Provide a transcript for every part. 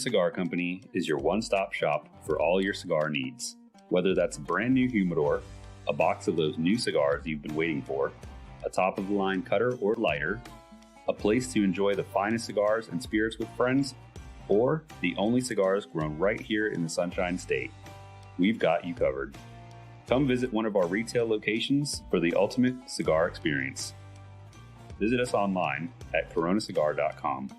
Cigar Company is your one-stop shop for all your cigar needs. Whether that's a brand new humidor, a box of those new cigars you've been waiting for, a top-of-the-line cutter or lighter, a place to enjoy the finest cigars and spirits with friends, or the only cigars grown right here in the Sunshine State, we've got you covered. Come visit one of our retail locations for the ultimate cigar experience. Visit us online at coronacigar.com.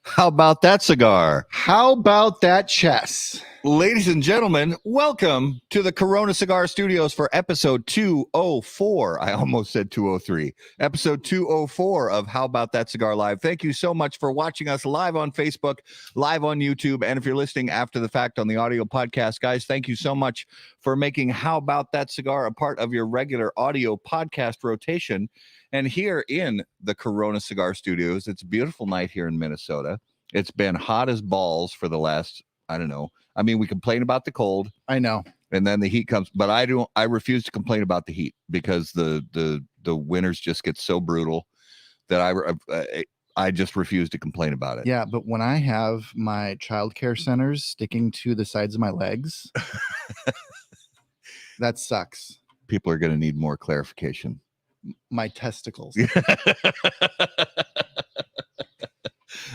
How about that cigar? How about that chess? Ladies and gentlemen, welcome to the Corona Cigar Studios for episode 204. I almost said 203. Episode 204 of How About That Cigar Live. Thank you so much for watching us live on Facebook, live on YouTube, and if you're listening after the fact on the audio podcast, guys, thank you so much for making How About That Cigar a part of your regular audio podcast rotation. And here in the Corona Cigar Studios, it's a beautiful night here in Minnesota. It's been hot as balls for the last, I don't know. I mean, we complain about the cold. I know. And then the heat comes, but I refuse to complain about the heat because the winters just get so brutal that I just refuse to complain about it. Yeah, but when I have my childcare centers sticking to the sides of my legs, that sucks. People are going to need more clarification. My testicles.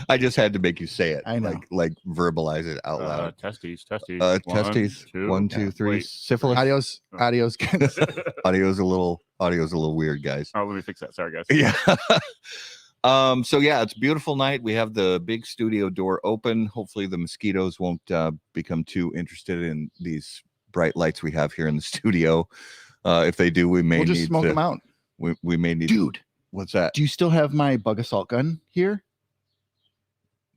I just had to make you say it. I know. Like verbalize it out loud. Testes. Testes. One, two, three. Wait. Syphilis. Adios. Audio's a little weird, guys. Oh, let me fix that. Sorry, guys. Yeah. So yeah, it's a beautiful night. We have the big studio door open. Hopefully the mosquitoes won't become too interested in these bright lights we have here in the studio. If they do, we may we'll just need smoke to, them out. We may need. Dude, what's that? do you still have my bug assault gun here?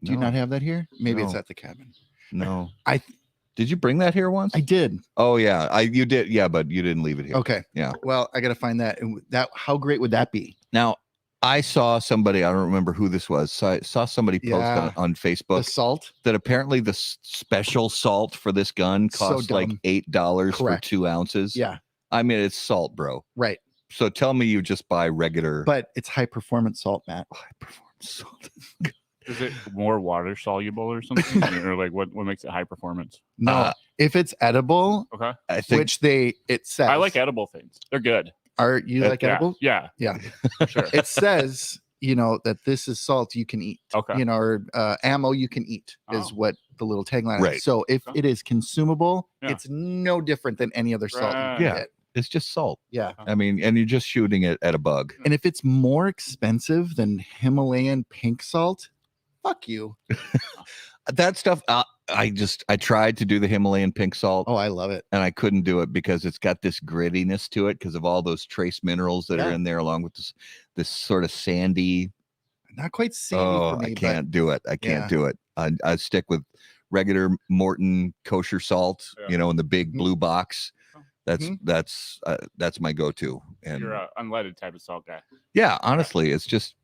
Do you No. not have that here? Maybe it's No. at the cabin. No. Did you bring that here once? I did. Oh yeah, you did. Yeah, but you didn't leave it here. Okay. Yeah. Well, I got to find that. And how great would that be? Now, I saw somebody, I don't remember who this was. So I saw somebody post on The Facebook salt. that apparently the special salt for this gun costs like dumb. $8 for Correct. 2 ounces. Yeah. I mean, it's salt, bro. Right. So tell me you just buy regular But it's high performance salt, Matt. high performance salt. Is it more water soluble or something? Or like what makes it high performance? No, if it's edible, Okay. I think which it says. I like edible things. They're good. Are you like Yeah. edible? Yeah. Yeah. Sure. It says, that this is salt you can eat. Okay. Or ammo you can eat is Oh. what the little tagline Right. is. So if Okay. it is consumable, Yeah. it's no different than any other salt you Right. can Yeah. get. it's just salt. Yeah. I mean, and you're just shooting it at a bug. And if it's more expensive than Himalayan pink salt, fuck you. That stuff, I tried to do the Himalayan pink salt. Oh, I love it. And I couldn't do it because it's got this grittiness to it because of all those trace minerals that are Yeah. in there, along with this sort of sandy. Not quite sandy Oh, for me. I can't do it. I can't yeah. do it. I stick with regular Morton kosher salt, Yeah. in the big Mhm. blue box. That's Mhm. that's my go-to. And You're an unleaded type of salt guy. yeah, honestly, it's just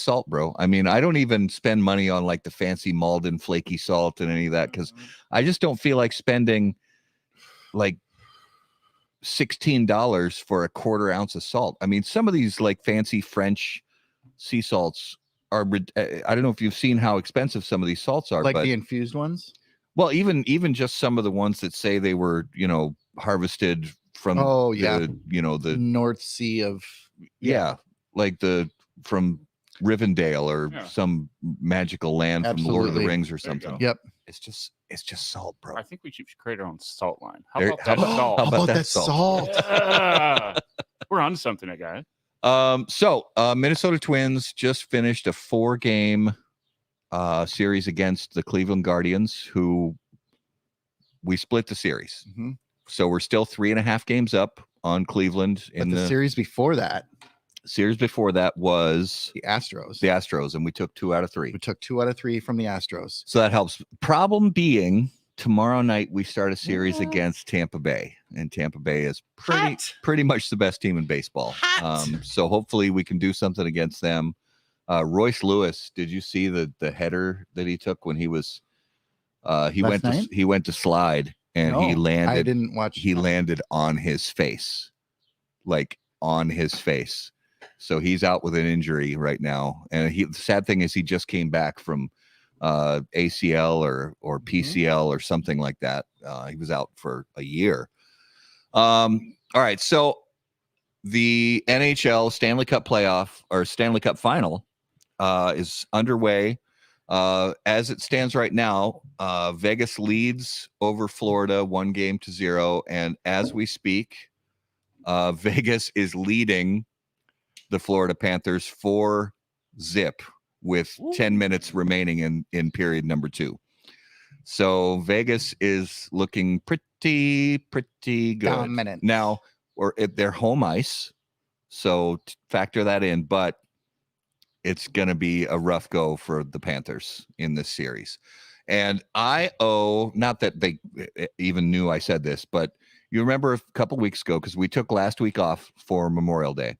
salt, bro. I mean, I don't even spend money on like the fancy Malden flaky salt and any of that because I just don't feel like spending like $16 for a quarter ounce of salt. I mean, some of these like fancy French sea salts are, I don't know if you've seen how expensive some of these salts are, Like but the infused ones. well, even just some of the ones that say they were, harvested from Oh, yeah. the North Sea of yeah, like from Rivendell or Yeah. some magical land from Lord of the Absolutely. Rings or There you something. go. Yep. It's just salt, bro. I think we should create our own salt line. How There- about that how salt? how about that salt? Yeah. We're on to something, guys. So Minnesota Twins just finished a 4-game series against the Cleveland Guardians, who we split the series. Mhm. So we're still 3.5 games up on Cleveland. But the series before that, series before that was the Astros. the Astros, and we took 2 out of 3. We took 2 out of 3 from the Astros. So that helps. Problem being, tomorrow night we start a series What? against Tampa Bay, and Tampa Bay is Hot. pretty much the best team in baseball. Hot. So hopefully we can do something against them. Royce Lewis, did you see the header that he took when he was he Last went to slide and he No, landed I didn't watch. he landed on his face, like on his face. So he's out with an injury right now. And the sad thing is he just came back from ACL or PCL or something like that. He was out for a year. All right, so the NHL Stanley Cup playoff or Stanley Cup final is underway. As it stands right now, Vegas leads over Florida 1-0, and as we speak, Vegas is leading the Florida Panthers 4-0 with 10 minutes remaining in period number 2. So Vegas is looking pretty good. Dominant. Now, they're home ice, so factor that in, but it's going to be a rough go for the Panthers in this series. And not that they even knew I said this, but you remember a couple weeks ago, because we took last week off for Memorial Day,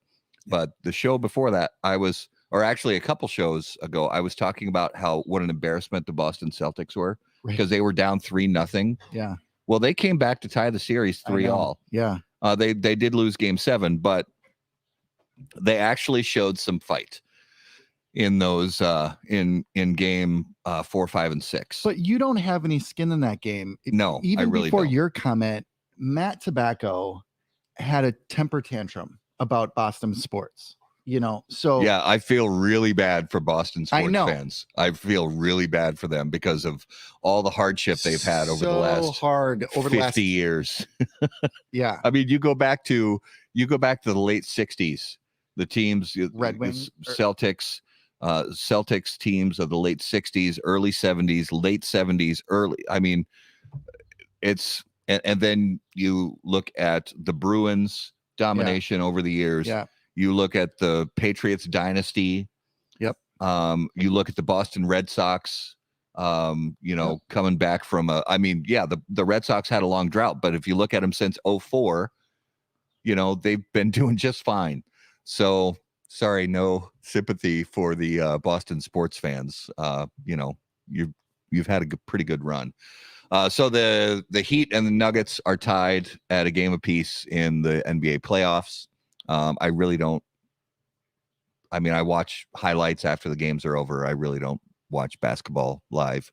but the show before that, actually a couple shows ago, I was talking about what an embarrassment the Boston Celtics were because they were down 3-0. Yeah. Well, they came back to tie the series 3-3. Yeah. They did lose game 7, but they actually showed some fight in those in game 4, 5, and 6. But you don't have any skin in that game. No, even I really before don't. your comment, Matt Tobacco had a temper tantrum about Boston sports. So yeah, I feel really bad for Boston sports fans. I feel really bad for them because of all the hardship they've had over the last 50 years. Yeah, I mean, you go back to the late 60s. The teams, Red Wings, Celtics teams of the late 60s, early 70s, late 70s, early. I mean, and then you look at the Bruins domination over the years. Yeah. You look at the Patriots dynasty. Yep. You look at the Boston Red Sox, coming back from the Red Sox had a long drought, but if you look at them since 2004, they've been doing just fine. So sorry, no sympathy for the Boston sports fans. You've had a pretty good run. So the Heat and the Nuggets are tied at a game apiece in the NBA playoffs. I really don't. I mean, I watch highlights after the games are over. I really don't watch basketball live,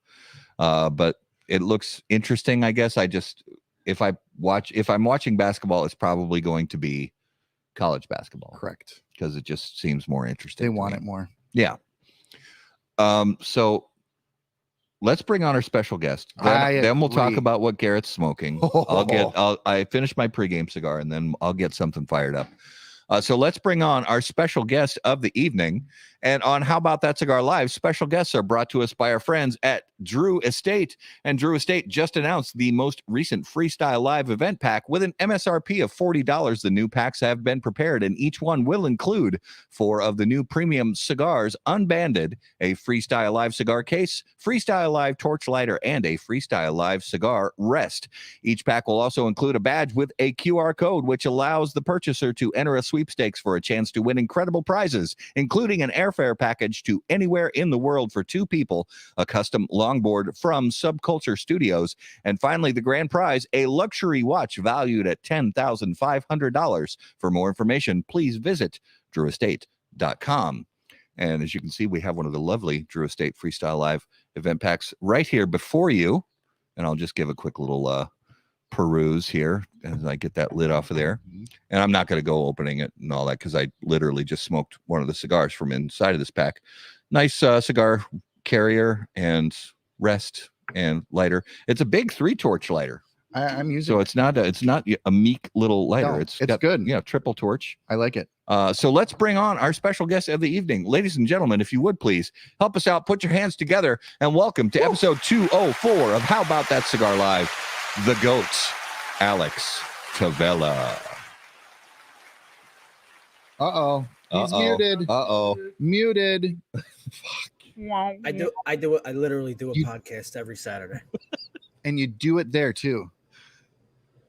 but it looks interesting. I guess if I'm watching basketball, it's probably going to be college basketball. Correct. Because it just seems more interesting. They want it more. Yeah. So let's bring on our special guest. Then we'll talk about what Garrett's smoking. I finish my pregame cigar and then I'll get something fired up. So let's bring on our special guest of the evening. And on How About That Cigar Live, special guests are brought to us by our friends at Drew Estate. And Drew Estate just announced the most recent Freestyle Live event pack with an MSRP of $40. The new packs have been prepared, and each one will include 4 of the new premium cigars, unbanded, a Freestyle Live cigar case, Freestyle Live torch lighter, and a Freestyle Live cigar rest. Each pack will also include a badge with a QR code, which allows the purchaser to enter a sweepstakes for a chance to win incredible prizes, including an airfare package to anywhere in the world for 2 people, a custom longboard from Subculture Studios, and finally the grand prize, a luxury watch valued at $10,500. For more information, please visit drewestate.com. And as you can see, we have one of the lovely Drew Estate Freestyle Live event packs right here before you. And I'll just give a quick little peruse here as I get that lid off of there. And I'm not going to go opening it and all that because I literally just smoked one of the cigars from inside of this pack. Nice cigar carrier and rest and lighter. It's a big 3-torch lighter. I'm using so it's not a meek little lighter. No, it's got, good. Yeah, triple torch. I like it. So let's bring on our special guest of the evening. Ladies and gentlemen, if you would please help us out, put your hands together, and welcome to episode 204 of How About That Cigar Live, the GOAT, Alex Tavella. He's muted. Muted. I literally do a podcast every Saturday. And you do it there too.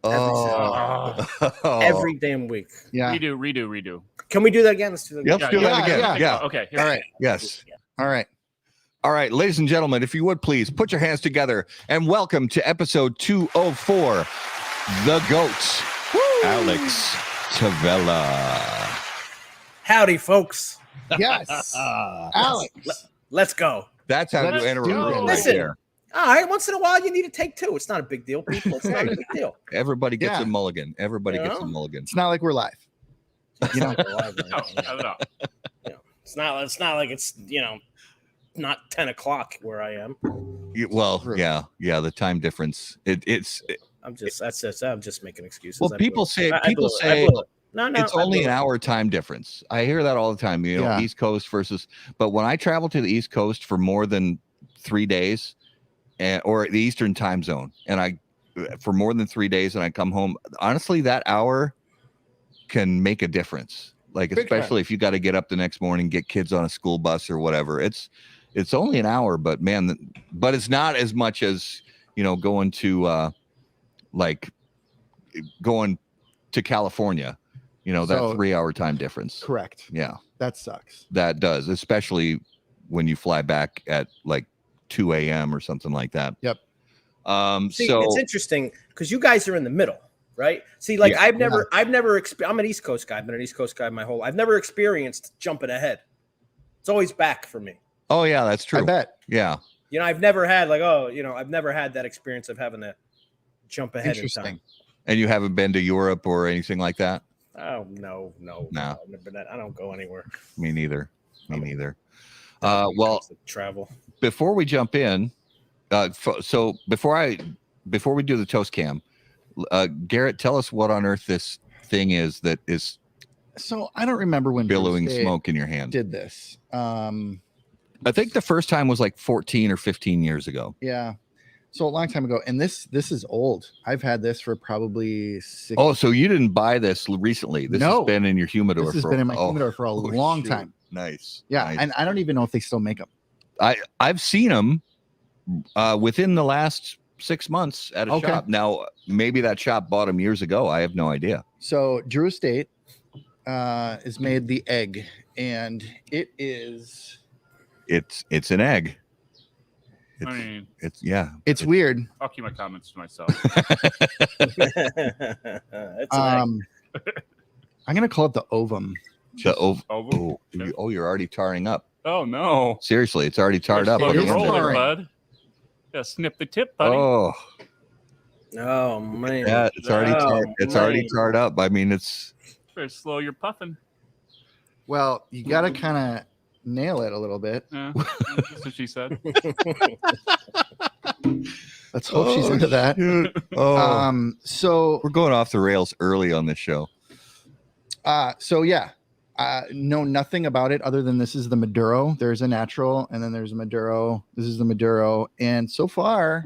Every damn week. Yeah. Redo. Can we do that again? Let's do that again. Let's do that again. Yeah. Okay. All right. Yes. All right. All right, ladies and gentlemen, if you would please put your hands together and welcome to episode 204, the GOAT, Alex Tavella. Howdy, folks. Yes. Alex. Let's go. That's how Let's you enter a do room it. right Listen. there. All right, once in a while you need to take two. It's not a big deal, people. It's not a big deal. Everybody gets Yeah. a mulligan. Everybody You gets a know? mulligan. It's not like we're live. It's not like we're live right No, now. no. It's not like it's not 10 o'clock where I am. Well, True. yeah, the time difference. I'm just making excuses. Well, I people blew it. say I blew it. No, it's I only blew an it. hour time difference. I hear that all the time. Yeah. East Coast versus. But when I travel to the East Coast for more than 3 days, or the Eastern time zone, and for more than 3 days, and I come home, honestly, that hour can make a difference. Like, Big especially if you got to get up the next morning, get kids on a school bus or whatever. It's only an hour, but man, but it's not as much as going to going to California. That So- 3 hour time difference. Correct. Yeah, That sucks. that does, especially when you fly back at like 2 a.m. or something like that. Yep. See, So it's interesting because you guys are in the middle, right? See, like Yeah. I'm an East Coast guy. I've been an East Coast guy my whole. I've never experienced jumping ahead. It's always back for me. oh yeah, that's true. I bet. Yeah. I've never had I've never had that experience of having to jump ahead in Interesting. time. And you haven't been to Europe or anything like that? Oh no. I've never been. I don't go anywhere. Me neither. Me Okay. neither. When it Well, comes to travel. before we jump in, so before we do the toast cam, Garrett, tell us what on earth this thing is that is So I don't remember when Drew billowing State smoke in your hand. did this. I think the first time was like 14 or 15 years ago. Yeah. So a long time ago, and this is old. I've had this for probably 6. Oh, so you didn't buy this recently? This No. has been in your humidor. This has been in my humidor for a long shoot. time. Nice. Yeah, nice. and I don't even know if they still make them. I've seen them within the last 6 months at a Okay. shop. Now, maybe that shop bought them years ago. I have no idea. So Drew Estate is made the egg, and it is. It's an egg. I mean, It's weird. I'll keep my comments to myself. It's an egg. I'm gonna call it the ovum. Oval? You're already tarring up. Oh no! Seriously, it's already tarred up. Slow on the It is your end of roller, tarring. bud. Yeah, snip the tip, buddy. Oh, Oh man. yeah, it's already Oh, tarred. It's already man. tarred up. I mean, it's Better slow your puffing. Well, you gotta kind of nail it a little bit. Yeah, that's what she said. Let's hope she's into that. shoot. Oh, So we're going off the rails early on this show. know nothing about it other than this is the Maduro. There's a natural, and then there's a Maduro. This is the Maduro. And so far,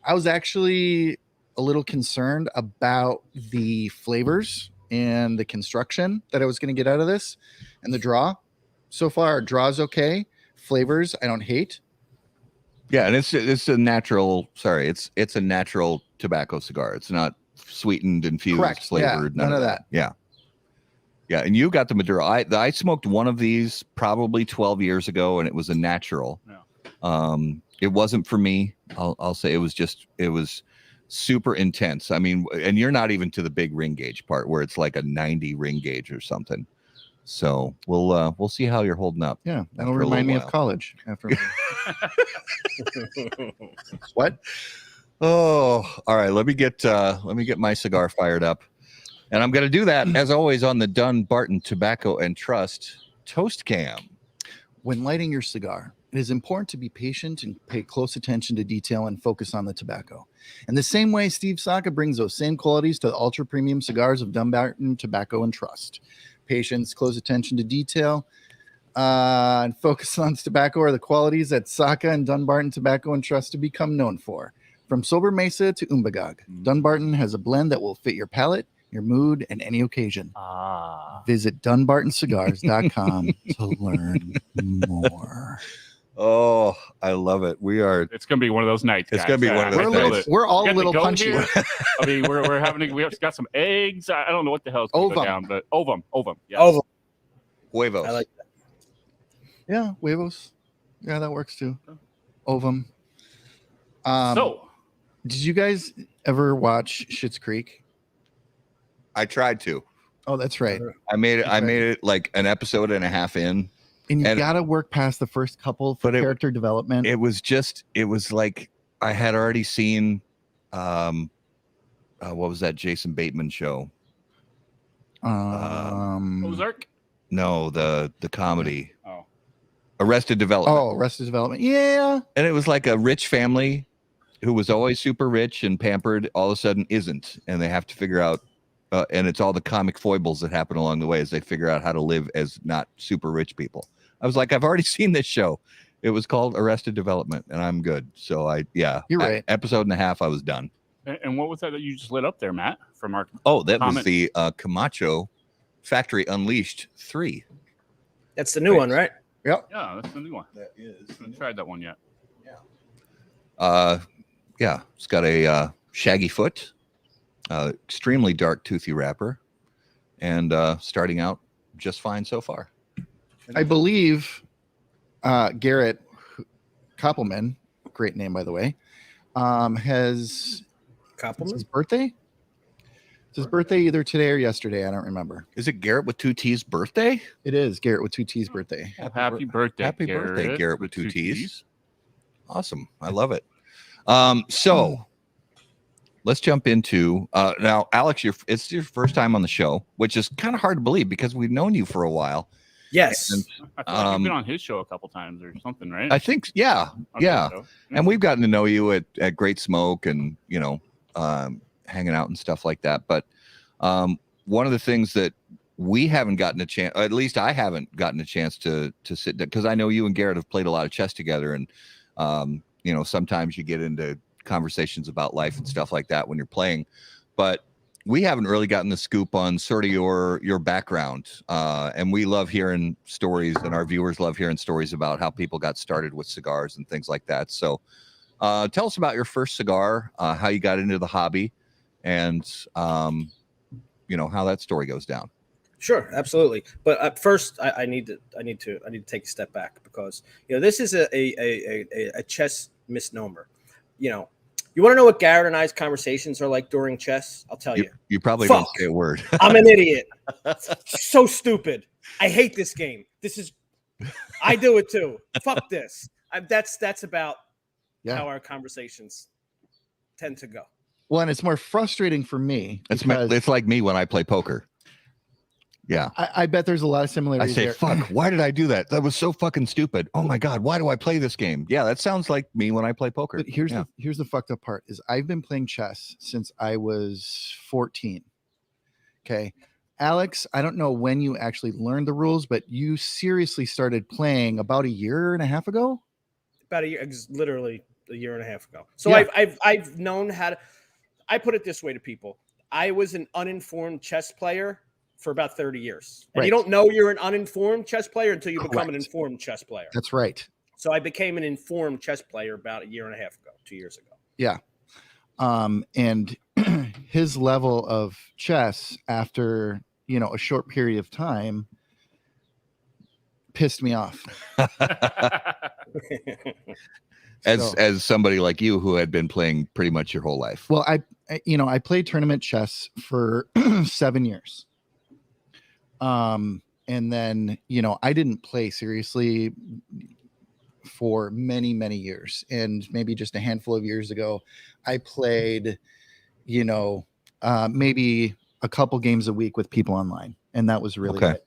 I was actually a little concerned about the flavors and the construction that I was going to get out of this and the draw. So far, draw's okay. Flavors, I don't hate. Yeah, and it's a natural. Sorry, it's a natural tobacco cigar. It's not sweetened, infused, Correct. flavored. Yeah, none of that. Yeah, yeah. And you got the Maduro. I smoked one of these probably 12 years ago, and it was a natural. Yeah. It wasn't for me. I'll say it was super intense. I mean, and you're not even to the big ring gauge part where it's like a 90 ring gauge or something. So we'll see how you're holding up. Yeah, that'll After a remind me little of college. After What? Oh, all right. Let me get my cigar fired up, and I'm going to do that as always on the Dunbarton Tobacco and Trust Toast Cam. When lighting your cigar, it is important to be patient and pay close attention to detail and focus on the tobacco. In the same way, Steve Saka brings those same qualities to the ultra premium cigars of Dunbarton Tobacco and Trust. Patience, close attention to detail, and focus on tobacco are the qualities that Saka and Dunbarton Tobacco and Trust to become known for. From Sober Mesa to Umbagog, Dunbarton has a blend that will fit your palate, your mood, and any occasion. Visit DunbartonCigars.com to learn more. Oh, I love it. It's gonna be one of those nights. It's guys. gonna be one of those We're, a nights. little, we're all a Get the little goat punchy. here. I mean, we've got some eggs. I don't know what the hell's going to go Ovum. down, but ovum. Yeah. Oval. Huevos. I like that. Yeah, huevos. Yeah, that works too. Ovum. So Did you guys ever watch Schitt's Creek? I tried to. Oh, that's right. I made Okay. it like an episode and a half in, And you And- got to work past the first couple for character development. It was like I had already seen, what was that Jason Bateman show? Ozark? No, the comedy. Oh. Arrested Development. Oh, Arrested Development. Yeah. And it was like a rich family who was always super rich and pampered, all of a sudden isn't. And they have to figure out, and it's all the comic foibles that happen along the way as they figure out how to live as not super rich people. I was like, I've already seen this show. It was called Arrested Development, and I'm good. So You're right. Episode and a half, I was done. And what was that you just lit up there, Matt? From our That comment? was the Camacho Factory Unleashed 3. That's the new one, right? Yep. Yeah, that's the new one. That is. I haven't tried that one yet. Yeah, it's got a shaggy foot, extremely dark toothy wrapper, and starting out just fine so far. I believe Garrett Koppelman, great name by the way, has his birthday. It's his birthday either today or yesterday. I don't remember. Is it Garrett with 2 T's birthday? It is Garrett with 2 T's birthday. Happy birthday, Happy birthday, Garrett with 2 T's. T's. Awesome. I love it. So let's jump into now, Alex, it's your first time on the show, which is kind of hard to believe because we've known you for a while. Yes. And, I feel like you've been on his show a couple times or something, right? I think, yeah. So. And we've gotten to know you at Great Smoke and, hanging out and stuff like that. But one of the things that we haven't gotten a chance, at least I haven't gotten a chance to sit down, because I know you and Garrett have played a lot of chess together. And, sometimes you get into conversations about life and stuff like that when you're playing. But we haven't really gotten the scoop on sort of your background. And we love hearing stories, and our viewers love hearing stories about how people got started with cigars and things like that. So tell us about your first cigar, how you got into the hobby, and how that story goes down. Sure, absolutely. But first, I need to take a step back because this is a chess misnomer. You want to know what Garrett and I's conversations are like during chess? I'll tell you. You probably Fuck. don't say a word. I'm an idiot. So stupid. I hate this game. I do it too. Fuck this. That's about how our conversations tend to go. Well, and it's more frustrating for me. It's like me when I play poker. Yeah. I bet there's a lot of similarities. I say, there. fuck, why did I do that? That was so fucking stupid. Oh my God, why do I play this game? Yeah, that sounds like me when I play poker. But here's the fucked up part is I've been playing chess since I was 14. Okay. Alex, I don't know when you actually learned the rules, but you seriously started playing about a year and a half ago? About a year, literally a year and a half ago. So yeah. I've known how to, I put it this way to people. I was an uninformed chess player for about 30 years. And you don't know you're an uninformed chess player until you become an informed chess player. That's right. So I became an informed chess player about a year and a half ago, 2 years ago. Yeah. And his level of chess after, a short period of time pissed me off. As somebody like you who had been playing pretty much your whole life. Well, I played tournament chess for 7 years. And then, I didn't play seriously for many, many years. And maybe just a handful of years ago, I played, maybe a couple games a week with people online. And that was really it.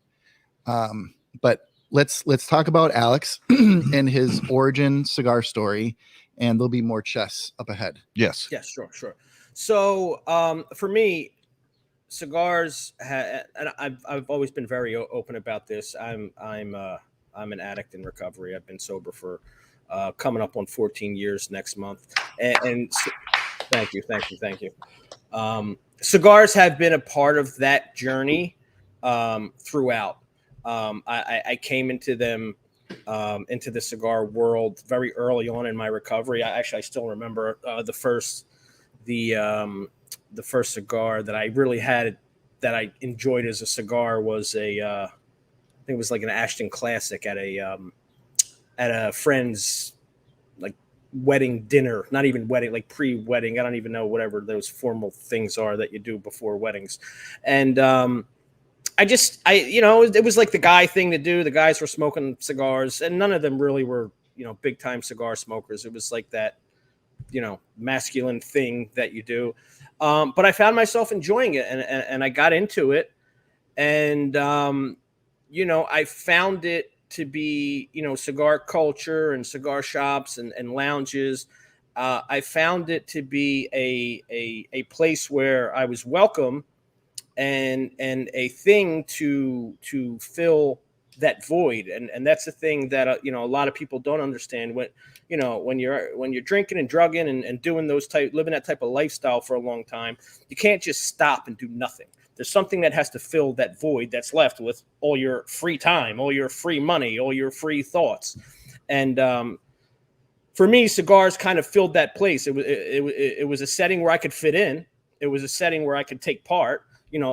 But let's talk about Alex and his origin cigar story. And there'll be more chess up ahead. Yes. Yes, sure. So for me, cigars, and I've always been very open about this. I'm an addict in recovery. I've been sober for coming up on 14 years next month. And thank you. Cigars have been a part of that journey throughout. I came into them into the cigar world very early on in my recovery. I still remember the first cigar that I really had that I enjoyed as a cigar was I think it was like an Ashton Classic at a friend's like wedding dinner, not even wedding, like pre-wedding. I don't even know whatever those formal things are that you do before weddings. And it was like the guy thing to do. The guys were smoking cigars, and none of them really were, big time cigar smokers. It was like that, masculine thing that you do. But I found myself enjoying it, and I got into it, and I found it to be, cigar culture and cigar shops and lounges. I found it to be a place where I was welcome. And a thing to fill that void, and that's the thing that a lot of people don't understand. When you're drinking and drugging and doing living that type of lifestyle for a long time, you can't just stop and do nothing. There's something that has to fill that void that's left with all your free time, all your free money, all your free thoughts, and for me, cigars kind of filled that place. It was a setting where I could fit in. It was a setting where I could take part.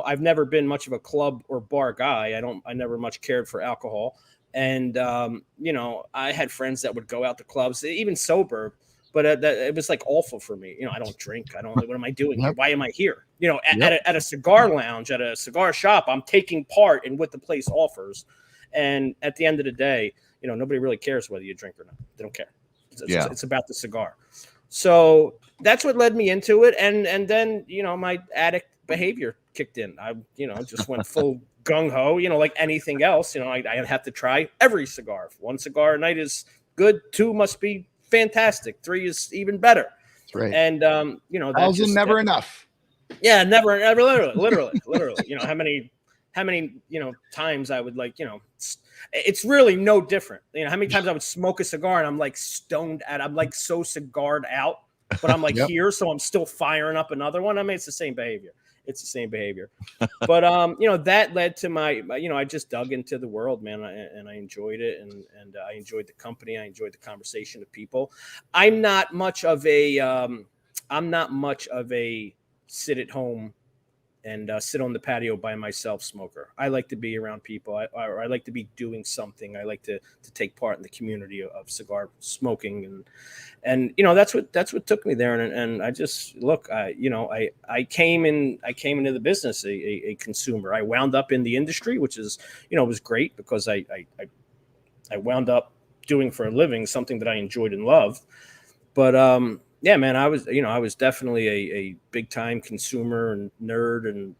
I've never been much of a club or bar guy. I never much cared for alcohol. And, I had friends that would go out to clubs, even sober, but it was like awful for me. I don't drink. What am I doing here? Why am I here? At a cigar lounge, at a cigar shop, I'm taking part in what the place offers. And at the end of the day, nobody really cares whether you drink or not. They don't care. It's about the cigar. So that's what led me into it. And then, my addict behavior kicked in. I just went full gung-ho, like anything else. I have to try every cigar. 1 cigar a night is good. 2 must be fantastic. 3 is even better. That's right. And that's never enough. Yeah, never, literally. How many times I would it's really no different. How many times I would smoke a cigar and I'm like stoned out. I'm like so cigared out, but I'm like here, so I'm still firing up another one. I mean, it's the same behavior. But that led to my I just dug into the world, man, and I enjoyed it, and I enjoyed the company. I enjoyed the conversation with people. I'm not much of a sit at home and sit on the patio by myself smoker. I like to be around people. I like to be doing something. I like to take part in the community of cigar smoking, and that's what took me there. And I just I came into the business a consumer. I wound up in the industry, which is was great because I wound up doing for a living something that I enjoyed and loved. But yeah, man, I was definitely a big time consumer and nerd, and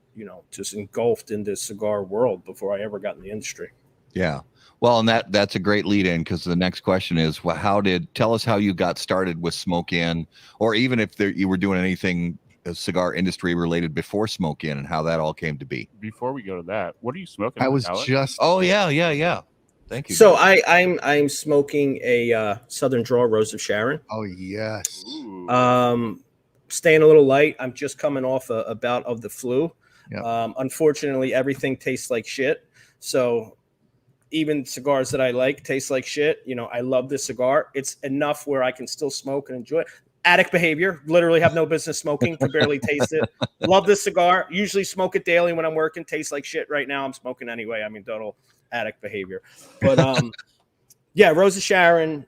just engulfed in the cigar world before I ever got in the industry. Yeah. Well, and that's a great lead in, because the next question is, well, tell us how you got started with Smoke Inn, or even if you were doing anything cigar industry related before Smoke Inn, and how that all came to be. Before we go to that, what are you smoking? I was Alex? just. Oh yeah. Thank you. So I'm smoking a Southern Draw Rose of Sharon. Oh yes. Ooh. Staying a little light. I'm just coming off a bout of the flu. Yep. Unfortunately, everything tastes like shit. So even cigars that I like taste like shit. I love this cigar. It's enough where I can still smoke and enjoy it. Addict behavior. Literally have no business smoking. Can barely taste it. Love this cigar. Usually smoke it daily when I'm working. Tastes like shit right now. I'm smoking anyway. I mean, total addict behavior. But yeah, Rose of Sharon.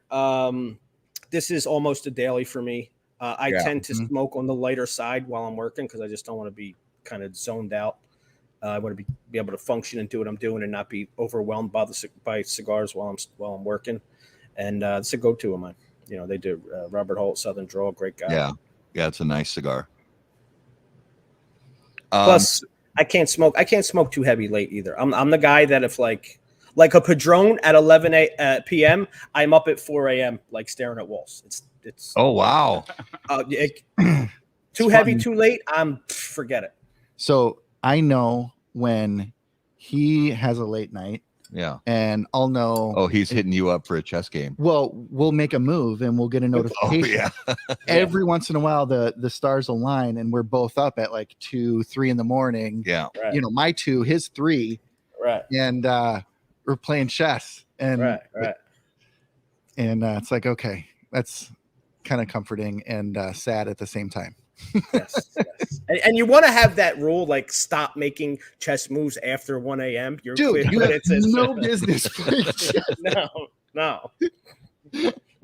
This is almost a daily for me. I tend to smoke on the lighter side while I'm working, because I just don't want to be kind of zoned out. I want to be able to function and do what I'm doing and not be overwhelmed by cigars while I'm working. And it's a go-to of mine. They do Robert Holt Southern Draw, great guy. Yeah, it's a nice cigar. Plus, I can't smoke too heavy late either. I'm the guy that if like a Padron at 11 p.m., I'm up at 4 a.m. like staring at walls. It's oh wow. Too heavy, too late. Forget it. So I know when he has a late night. Yeah. And I'll know. Oh, he's hitting you up for a chess game. Well, we'll make a move and we'll get a notification. Oh, yeah. Every once in a while, the stars align and we're both up at like 2, 3 in the morning. Yeah. Right. My 2, his 3. Right. And we're playing chess. And right. And it's like, okay, that's kind of comforting and sad at the same time. Yes. And you want to have that rule, like stop making chess moves after 1 a.m. You're Dude, clear, you have no business playing chess. No.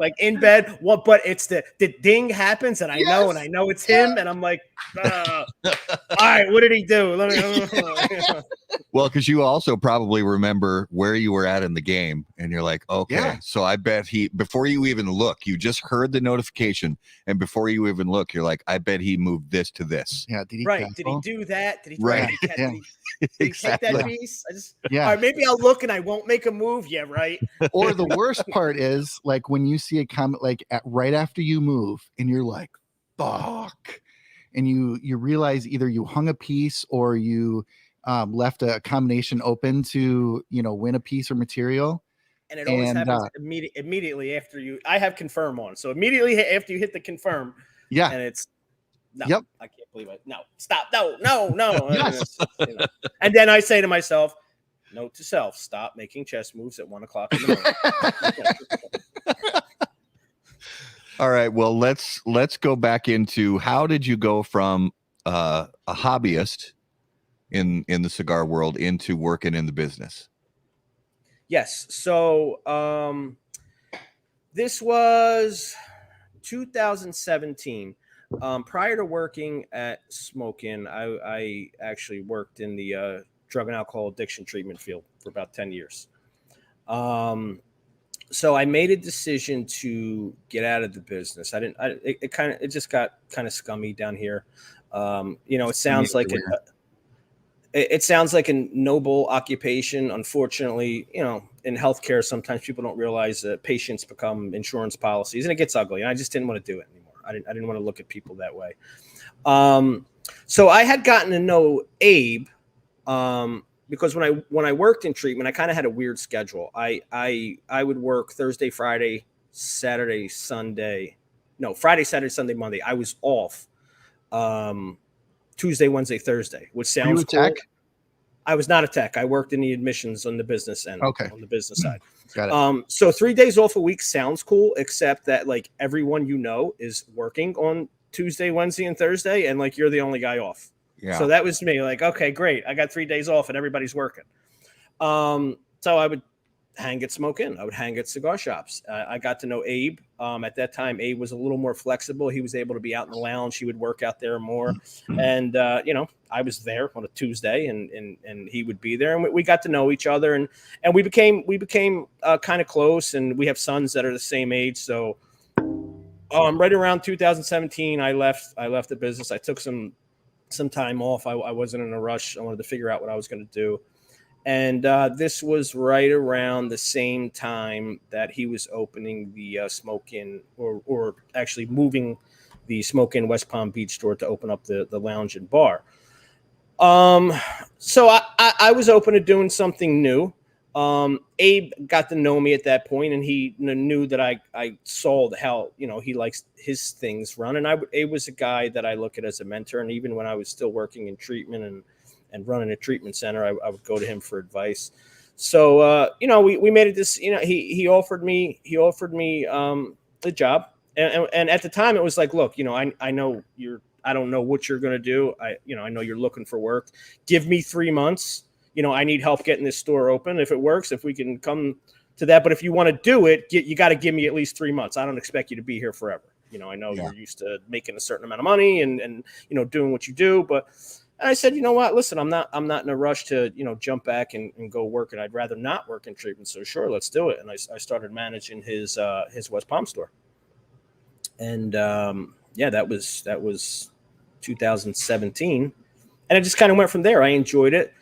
like in bed. What? But it's the ding happens, and I know it's him, and I'm like, all right, what did he do? Let me. Well, because you also probably remember where you were at in the game, and you're like, okay, so I bet before you even look, you just heard the notification, and before you even look, you're like, I bet he moved this to this. Yeah, did he Did he do that? Did he? Right. Did he take that piece? All right, maybe I'll look and I won't make a move. Yeah, right. Or the worst part is like when you see a comment like right after you move, and you're like, fuck, and you realize either you hung a piece or you left a combination open to win a piece or material. And it always happens immediately after I have confirm on. So immediately after you hit the confirm. Yeah. And it's no, yep. I can't believe it. No, stop. No. Yes. And then I say to myself, note to self, stop making chess moves at 1 o'clock in the morning. All right. Well, let's go back into how did you go from a hobbyist in the cigar world into working in the business? Yes. So this was 2017. Prior to working at Smokin', I actually worked in the drug and alcohol addiction treatment field for about 10 years. So I made a decision to get out of the business. It just got kind of scummy down here. It sounds like it sounds like a noble occupation. Unfortunately, in healthcare, sometimes people don't realize that patients become insurance policies, and it gets ugly. And I just didn't want to do it anymore. I didn't want to look at people that way. So I had gotten to know Abe because when I worked in treatment, I kind of had a weird schedule. I would work Thursday, Friday, Saturday, Sunday. No, Friday, Saturday, Sunday, Monday. I was off. Tuesday, Wednesday, Thursday, which sounds cool. Tech? I was not a tech. I worked in the admissions on the business end. Okay. On the business side. Got it. So 3 days off a week sounds cool, except that like everyone is working on Tuesday, Wednesday, and Thursday, and like you're the only guy off. Yeah. So that was me. Like, okay, great. I got 3 days off and everybody's working. So I would hang at Smokin'. I would hang at cigar shops. I got to know Abe. At that time, Abe was a little more flexible. He was able to be out in the lounge. He would work out there more. And, I was there on a Tuesday and he would be there. And we got to know each other and we became kind of close, and we have sons that are the same age. So right around 2017, I left the business. I took some time off. I wasn't in a rush. I wanted to figure out what I was going to do. And this was right around the same time that he was opening the Smokin', or actually moving the Smokin' West Palm Beach store to open up the lounge and bar. So I was open to doing something new. Abe got to know me at that point, and he knew that I saw how he likes his things run. And Abe was a guy that I look at as a mentor. And even when I was still working in treatment and running a treatment center, I would go to him for advice. So, we made it this, he offered me the job. And at the time it was like, look, I know I don't know what you're going to do. I know you're looking for work. Give me 3 months. I need help getting this store open. If it works, if we can come to that, but if you want to do it, you got to give me at least 3 months. I don't expect you to be here forever. I know you're used to making a certain amount of money and doing what you do, but I said, you know what? Listen, I'm not in a rush to, jump back and go work, and I'd rather not work in treatment. So sure, let's do it. And I started managing his West Palm store. And that was 2017. And it just kind of went from there. I enjoyed it.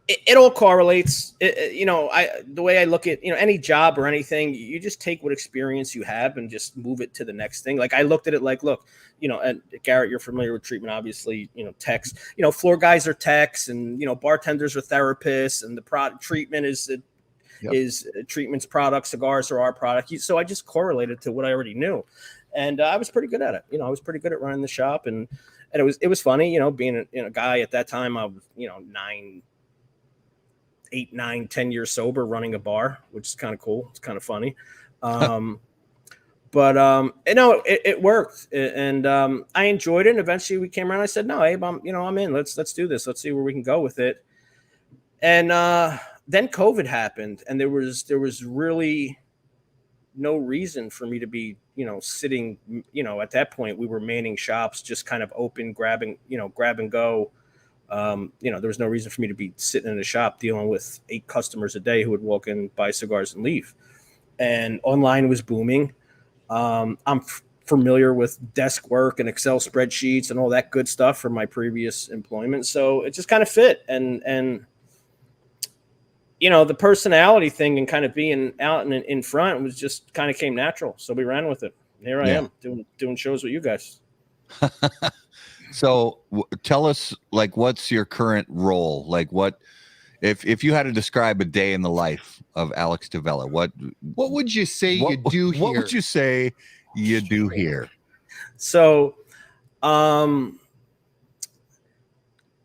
It all correlates. The way I look at, any job or anything, you just take what experience you have and just move it to the next thing. Like I looked at it like, look, and Garrett, you're familiar with treatment, obviously, techs, floor guys are techs, and, bartenders are therapists, and the treatment is treatment's product. Cigars are our product. So I just correlated to what I already knew. And I was pretty good at it. I was pretty good at running the shop, and it was funny, being a guy at that time. I was, 8, 9, 10 years sober, running a bar, which is kind of cool. It's kind of funny. But it worked, and I enjoyed it. And eventually we came around. I said, no, Abe, I'm in. Let's do this. Let's see where we can go with it. And then COVID happened, and there was really no reason for me to be, sitting, at that point we were manning shops, just kind of open, grab and go. There was no reason for me to be sitting in a shop dealing with 8 customers a day who would walk in, buy cigars and leave. And online was booming. I'm familiar with desk work and Excel spreadsheets and all that good stuff from my previous employment. So it just kind of fit. And the personality thing and kind of being out and in front was just kind of came natural. So we ran with it. Here I am doing shows with you guys. So tell us, like, what's your current role? Like, what if you had to describe a day in the life of Alex Tavella, what would you say you do here? What would you say you do here? So, all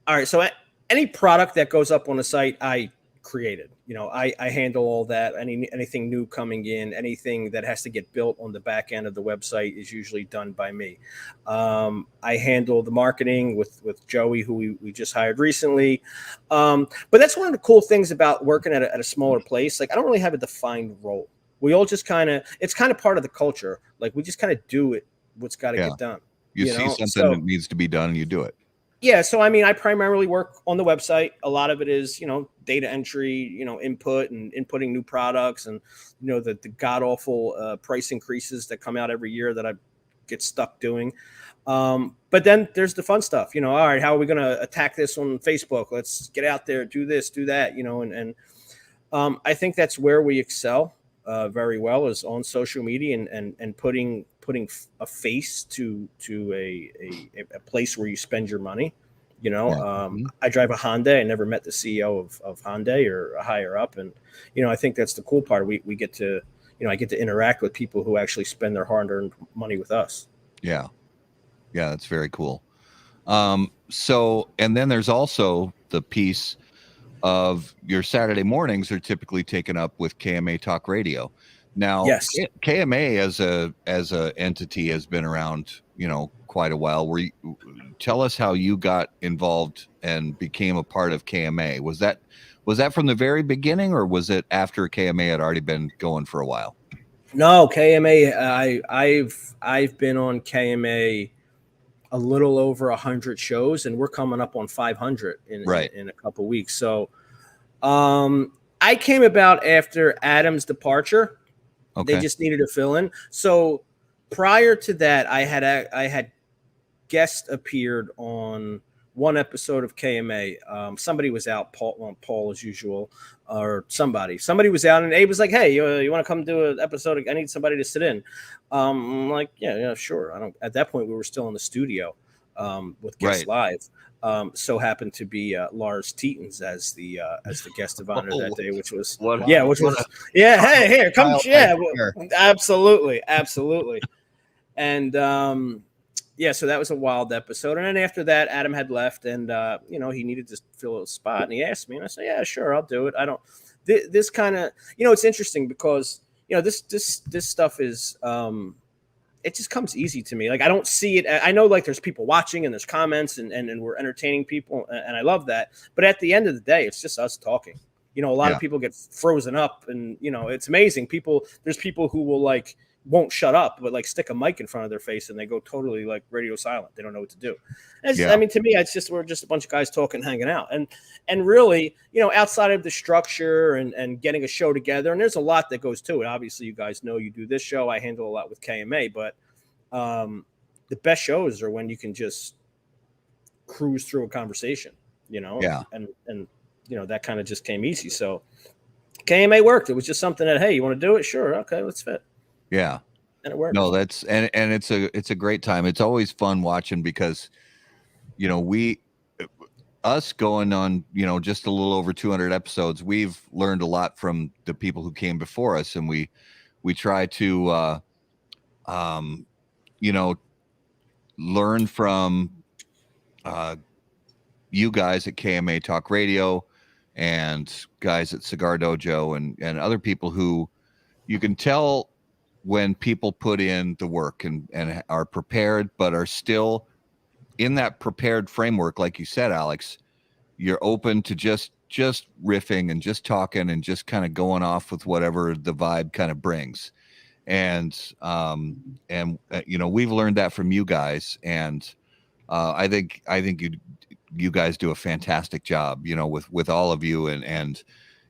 right. So any product that goes up on the site, I created. I handle all that. Anything new coming in, anything that has to get built on the back end of the website is usually done by me. I handle the marketing with Joey, who we just hired recently. But that's one of the cool things about working at a smaller place. Like, I don't really have a defined role. We all just it's kind of part of the culture. Like, we just kind of do it. What's got to get done. You see something that needs to be done and you do it. Yeah. So, I primarily work on the website. A lot of it is, data entry, input and inputting new products and, the god awful price increases that come out every year that I get stuck doing. But then there's the fun stuff, all right, how are we going to attack this on Facebook? Let's get out there, do this, do that, and I think that's where we excel very well, is on social media and putting a face to a place where you spend your money. I drive a Hyundai. I never met the CEO of Hyundai or a higher up. And, I think that's the cool part. We get to, I get to interact with people who actually spend their hard-earned money with us. Yeah. Yeah. That's very cool. So, and then there's also the piece of your Saturday mornings are typically taken up with KMA Talk Radio. Now, yes, KMA as a entity has been around, quite a while. Tell us how you got involved and became a part of KMA. Was that from the very beginning, or was it after KMA had already been going for a while? No, KMA. I've been on KMA a little over 100 shows, and we're coming up on 500 in a couple weeks. So, I came about after Adam's departure. Okay. They just needed to fill in. So prior to that, I had guest appeared on one episode of KMA. Somebody was out, Paul as usual, or somebody was out, and Abe was like, "Hey, you want to come do an episode? I need somebody to sit in." I'm like, yeah, sure. I don't. At that point, we were still in the studio with Guest Live. So happened to be Lars Tietens as the guest of honor that day, which was hey, here come absolutely. And so that was a wild episode. And then after that, Adam had left, and he needed to fill a spot, and he asked me, and I said, yeah, sure, I'll do it. I don't this kind of, it's interesting because this stuff is it just comes easy to me. Like, I don't see it. I know, like, there's people watching and there's comments and we're entertaining people, and I love that. But at the end of the day, it's just us talking. A lot of people get frozen up, and it's amazing. There's people who will won't shut up, but stick a mic in front of their face and they go totally radio silent. They don't know what to do. I mean, to me, we're just a bunch of guys talking, hanging out, and really, outside of the structure and getting a show together, and there's a lot that goes to it. Obviously, you guys know you do this show. I handle a lot with KMA, but the best shows are when you can just cruise through a conversation, and that kind of just came easy. So KMA worked. It was just something that, hey, you want to do it? Sure. Okay, let's fit. Yeah. And it worked. No, that's and it's a great time. It's always fun watching because us going on, just a little over 200 episodes, we've learned a lot from the people who came before us, and we try to learn from you guys at KMA Talk Radio and guys at Cigar Dojo and other people who you can tell when people put in the work and are prepared, but are still in that prepared framework. Like you said, Alex, you're open to just riffing and just talking and just kind of going off with whatever the vibe kind of brings. and we've learned that from you guys, and I think you guys do a fantastic job, with all of you, and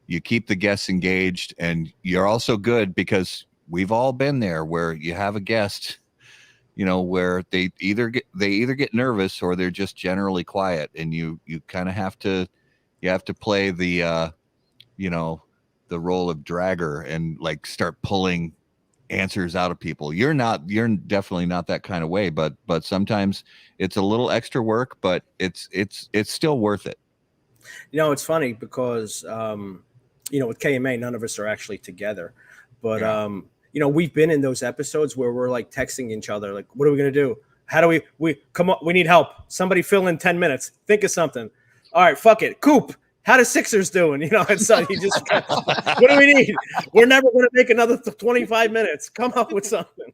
you keep the guests engaged, and you're also good because we've all been there where you have a guest, where they either get nervous or they're just generally quiet, and you kind of have to play the the role of dragger and like start pulling answers out of people. You're definitely not that kind of way, but sometimes it's a little extra work, but it's still worth it. It's funny because with KMA, none of us are actually together, but we've been in those episodes where we're like texting each other, like, what are we going to do? How do we come up? We need help. Somebody fill in 10 minutes. Think of something. All right, fuck it. Coop, how the Sixers doing? And so you just, what do we need? We're never going to make another 25 minutes. Come up with something.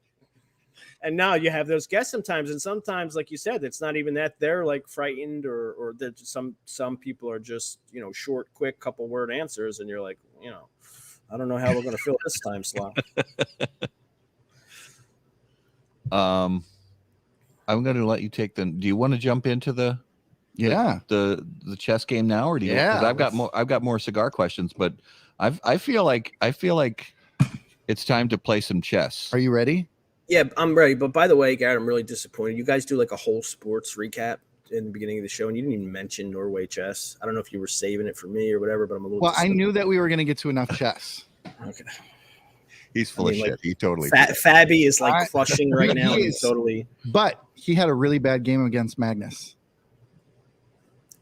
And now you have those guests sometimes, and sometimes, like you said, it's not even that they're like frightened or that some people are just, short, quick, couple word answers, and you're like, I don't know how we're going to fill this time slot. I'm going to let you take do you want to jump into the chess game now, or do you? Because I've got more cigar questions, but I feel like it's time to play some chess. Are you ready? Yeah, I'm ready. But by the way, Garrett, I'm really disappointed. You guys do like a whole sports recap in the beginning of the show, and you didn't even mention Norway chess. I don't know if you were saving it for me or whatever, but I'm a little. Well, I knew that we were going to get to enough chess. Okay. He's full of shit. He totally. Fabby is like flushing right now. He's totally. But he had a really bad game against Magnus.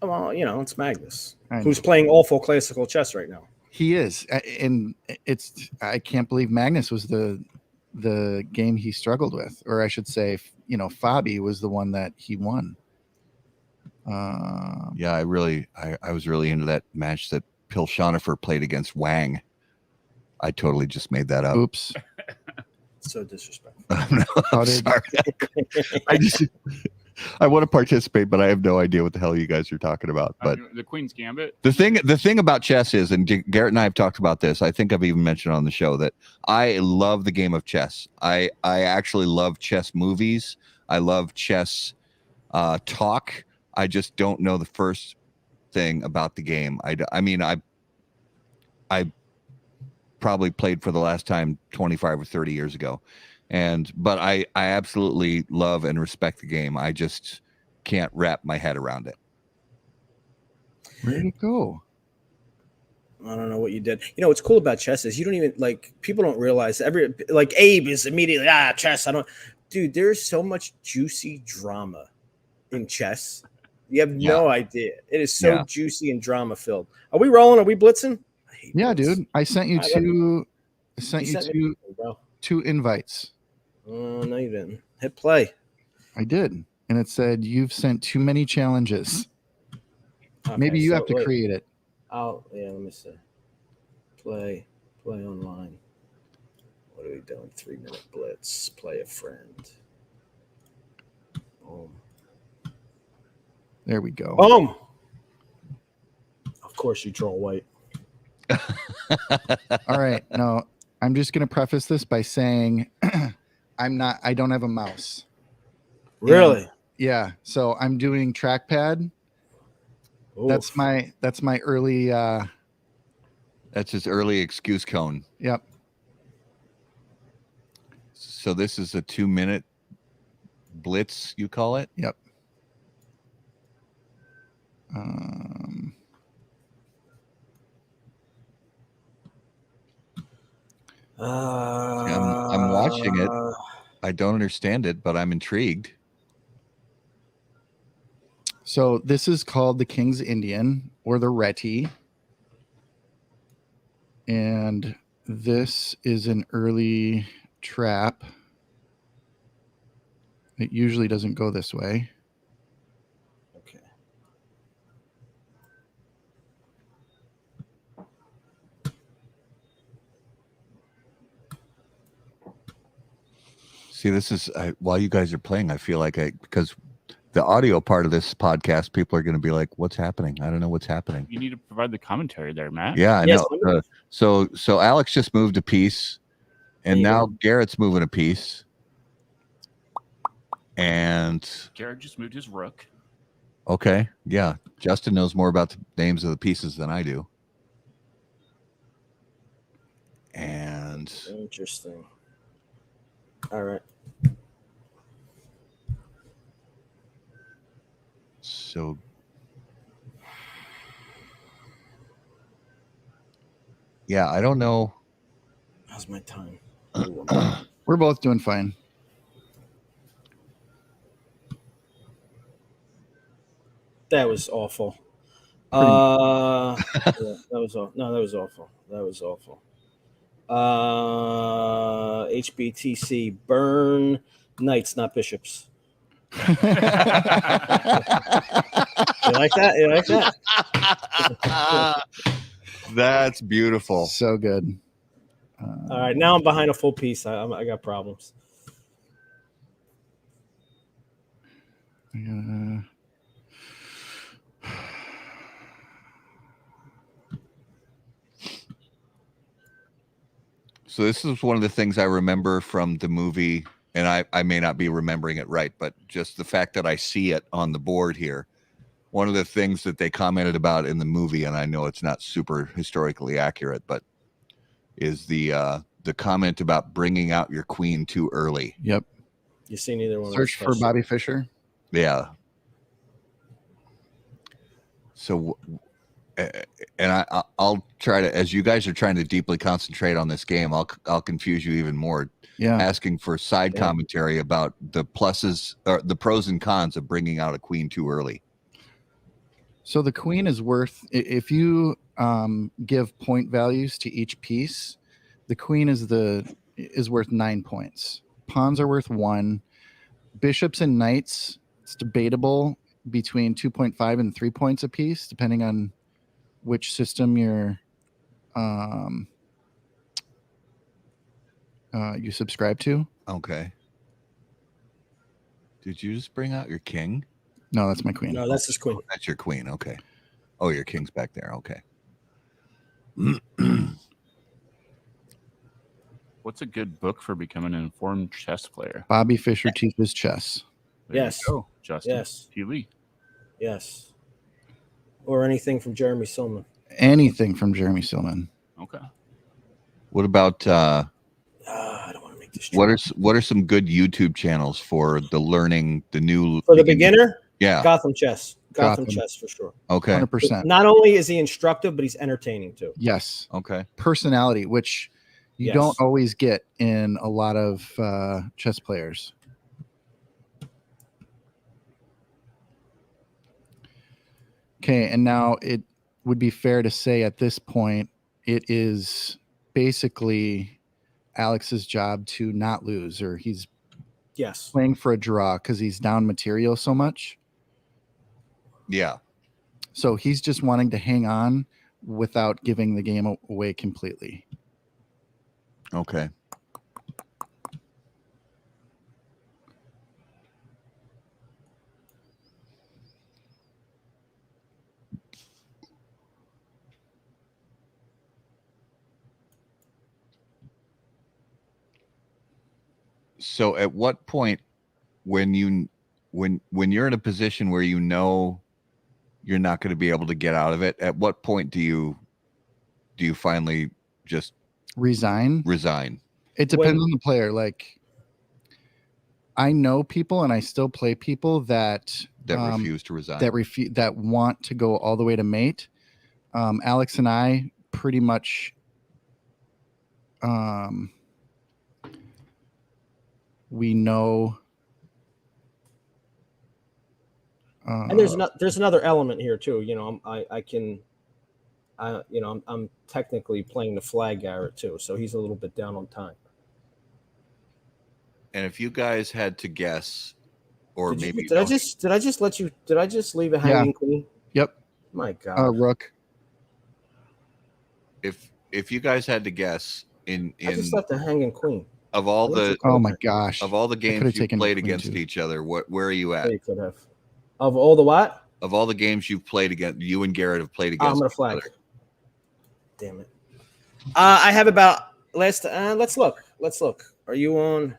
Well, it's Magnus, who's playing awful classical chess right now. He is, and I can't believe Magnus was the game he struggled with, or I should say, Fabi was the one that he won. Yeah, I was really into that match that Pilshonifer played against Wang. I totally just made that up. Oops. So disrespectful. I'm sorry. I want to participate, but I have no idea what the hell you guys are talking about. But the Queen's Gambit. The thing about chess is, and Garrett and I have talked about this, I think I've even mentioned on the show, that I love the game of chess. I actually love chess movies. I love chess talk. I just don't know the first thing about the game. I probably played for the last time 25 or 30 years ago. But I absolutely love and respect the game. I just can't wrap my head around it. Where did it go? I don't know what you did. What's cool about chess is you don't even people don't realize Abe is immediately chess. Dude, there's so much juicy drama in chess. You have no idea. It is so juicy and drama filled. Are we rolling? Are we blitzing? Yeah, dude. I sent you two invites. No, you didn't. Hit play. I did. And it said, you've sent too many challenges. Okay, maybe you have to create it. Let me see. Play online. What are we doing? 3-minute blitz. Play a friend. Boom. There we go. Boom. Of course you troll white. All right. Now, I'm just going to preface this by saying I don't have a mouse. Really? And, yeah. So I'm doing trackpad. Oof. That's my early that's his early excuse cone. Yep. So this is a 2-minute blitz, you call it? Yep. I'm watching it. I don't understand it, but I'm intrigued. So this is called the King's Indian, or the Reti. And this is an early trap. It usually doesn't go this way. Okay. See, this is while you guys are playing, I feel like because the audio part of this podcast, people are going to be like, what's happening? I don't know what's happening. You need to provide the commentary there, Matt. Yeah, I know. So Alex just moved a piece, And you now go. Garrett's moving a piece. And Garrett just moved his rook. okay, yeah. Justin knows more about the names of the pieces than I do. And Interesting. All right. so yeah, I don't know. How's my time? We're both doing fine. That was awful. Pretty Yeah, that was no, that was awful. That was awful. HBTC burn knights, not bishops. You like that? You like that? That's beautiful. So good. All right, now I'm behind a full piece. I got problems. So this is one of the things I remember from the movie, and I may not be remembering it right, but just the fact that I see it on the board here. One of the things that they commented about in the movie, and I know it's not super historically accurate, but is the comment about bringing out your queen too early. Yep. You see neither one. Search for Bobby Fischer. Yeah. So, and I'll try to, as you guys are trying to deeply concentrate on this game, I'll confuse you even more. Yeah. Asking for side commentary about the pluses or the pros and cons of bringing out a queen too early. So the queen is worth, if you give point values to each piece, the queen is worth 9 points. Pawns are worth 1. Bishops and knights, it's debatable between 2.5 and 3 points a piece, depending on which system you subscribe to. Okay. Did you just bring out your king? No, that's my queen. No, that's his queen. Oh, that's your queen. Okay. Oh, your king's back there. Okay. What's a good book for becoming an informed chess player? Bobby Fischer teaches chess. There Yes. you go, Justin. Yes. T. Lee. Yes. Or anything from Jeremy Silman. Anything from Jeremy Silman. Okay. What about I don't want to make this. what are some good YouTube channels for the learning the new For the beginner? Yeah. Gotham Chess. Gotham Gotham. Chess for sure. Okay. 100%. Not only is he instructive, but he's entertaining too. Yes. Okay. Personality, which you Yes. don't always get in a lot of chess players. Okay, and now it would be fair to say at this point, it is basically Alex's job to not lose, or he's Yes. playing for a draw because he's down material so much. Yeah. So he's just wanting to hang on without giving the game away completely. Okay. So at what point when you're in a position where you know you're not going to be able to get out of it, at what point do you finally just Resign? It depends on the player. Like, I know people, and I still play people that refuse to resign. that want to go all the way to mate. Alex and I pretty much we know. And there's another element here too. You know, I'm technically playing the flag Garrett too, so he's a little bit down on time. And if you guys had to guess, or Did maybe I just leave a hanging queen? Yep. My God. Rook. if you guys had to guess in I just left a hanging queen. of all the Oh my gosh. of all the games you've played queen against too. each other, where are you at? You could have. Of all the what? Of all the games you've played against, you and Garrett have played I'm against gonna each flag. other. Damn it. I have about let's look. let's look. Are you on?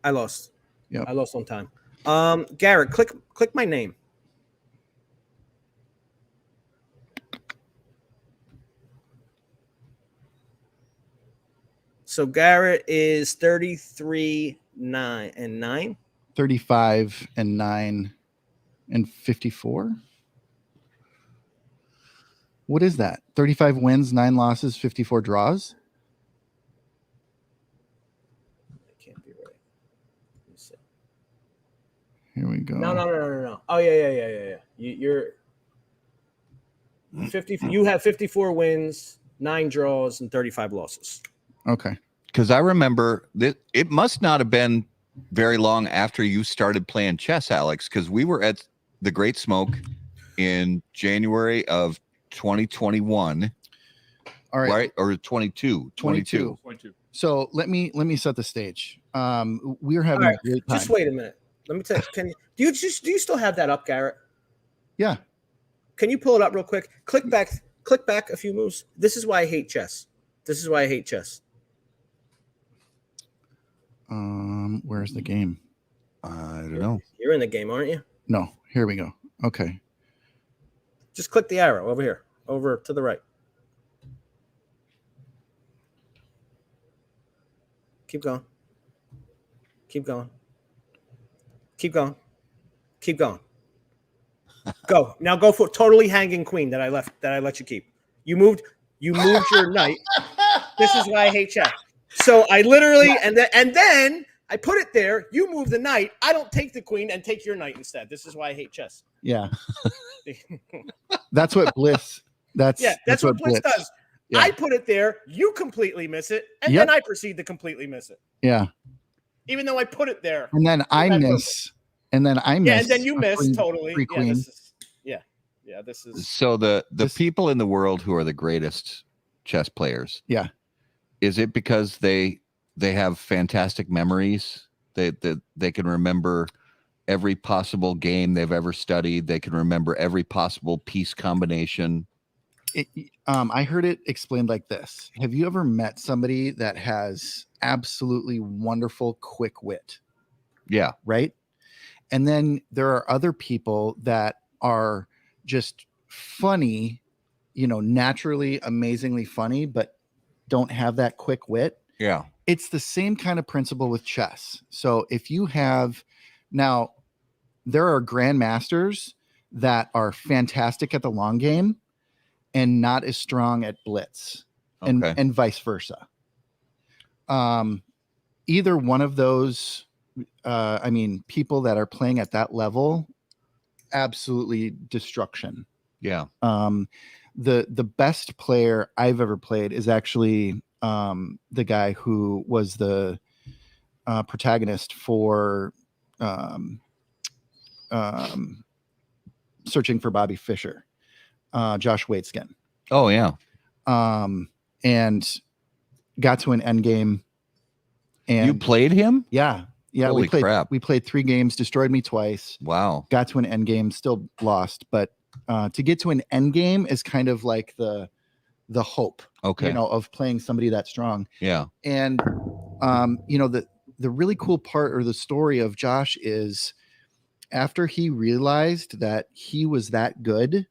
I lost. Yep. I lost on time. Garrett, click my name. So Garrett is 33, 9. 35 and 9 and 54. What is that? 35 wins, 9 losses, 54 draws. That can't be right. Let me see. Here we go. No. Oh yeah. You're 50. You have 54 wins, 9 draws, and 35 losses. Okay. Because I remember that it must not have been very long after you started playing chess, Alex, because we were at the Great Smoke in January of 2021. All right. Right? Or 22. So let me set the stage. We're having All a great time. Just wait a minute. Let me tell you. Do you still have that up, Garrett? Yeah. Can you pull it up real quick? Click back a few moves. This is why I hate chess. Where's the game? I don't know. You're in the game, aren't you? No, here we go. Okay. Just click the arrow over here, over to the right. Keep going. Go. Now go for totally hanging queen that I let you keep. You moved your knight. This is why I hate chess. So I literally and then I put it there. You move the knight. I don't take the queen and take your knight instead. This is why I hate chess. Yeah. That's what Bliss. That's what Bliss does. Yeah. I put it there. You completely miss it, and then I proceed to completely miss it. Yeah. Even though I put it there. And then I miss. And then I miss. Yeah, and then you miss totally. Free queen. This is So the people in the world who are the greatest chess players. Yeah. Is it because they have fantastic memories? They can remember every possible game they've ever studied. They can remember every possible piece combination. I heard it explained like this. Have you ever met somebody that has absolutely wonderful quick wit? Yeah. Right. And then there are other people that are just funny, naturally, amazingly funny, but don't have that quick wit. Yeah. It's the same kind of principle with chess. So if you have now, there are grandmasters that are fantastic at the long game and not as strong at blitz, and vice versa. Either one of those, people that are playing at that level, absolutely destruction. Yeah. The best player I've ever played is actually the guy who was the protagonist for Searching for Bobby Fischer, Josh Waitzkin. Oh yeah. And got to an end game. And you played him? Yeah. Holy crap. We played 3 games, destroyed me twice. Wow. Got to an end game, still lost. But to get to an end game is kind of like the hope, of playing somebody that strong. Yeah. And the really cool part or the story of Josh is after he realized that he was that good,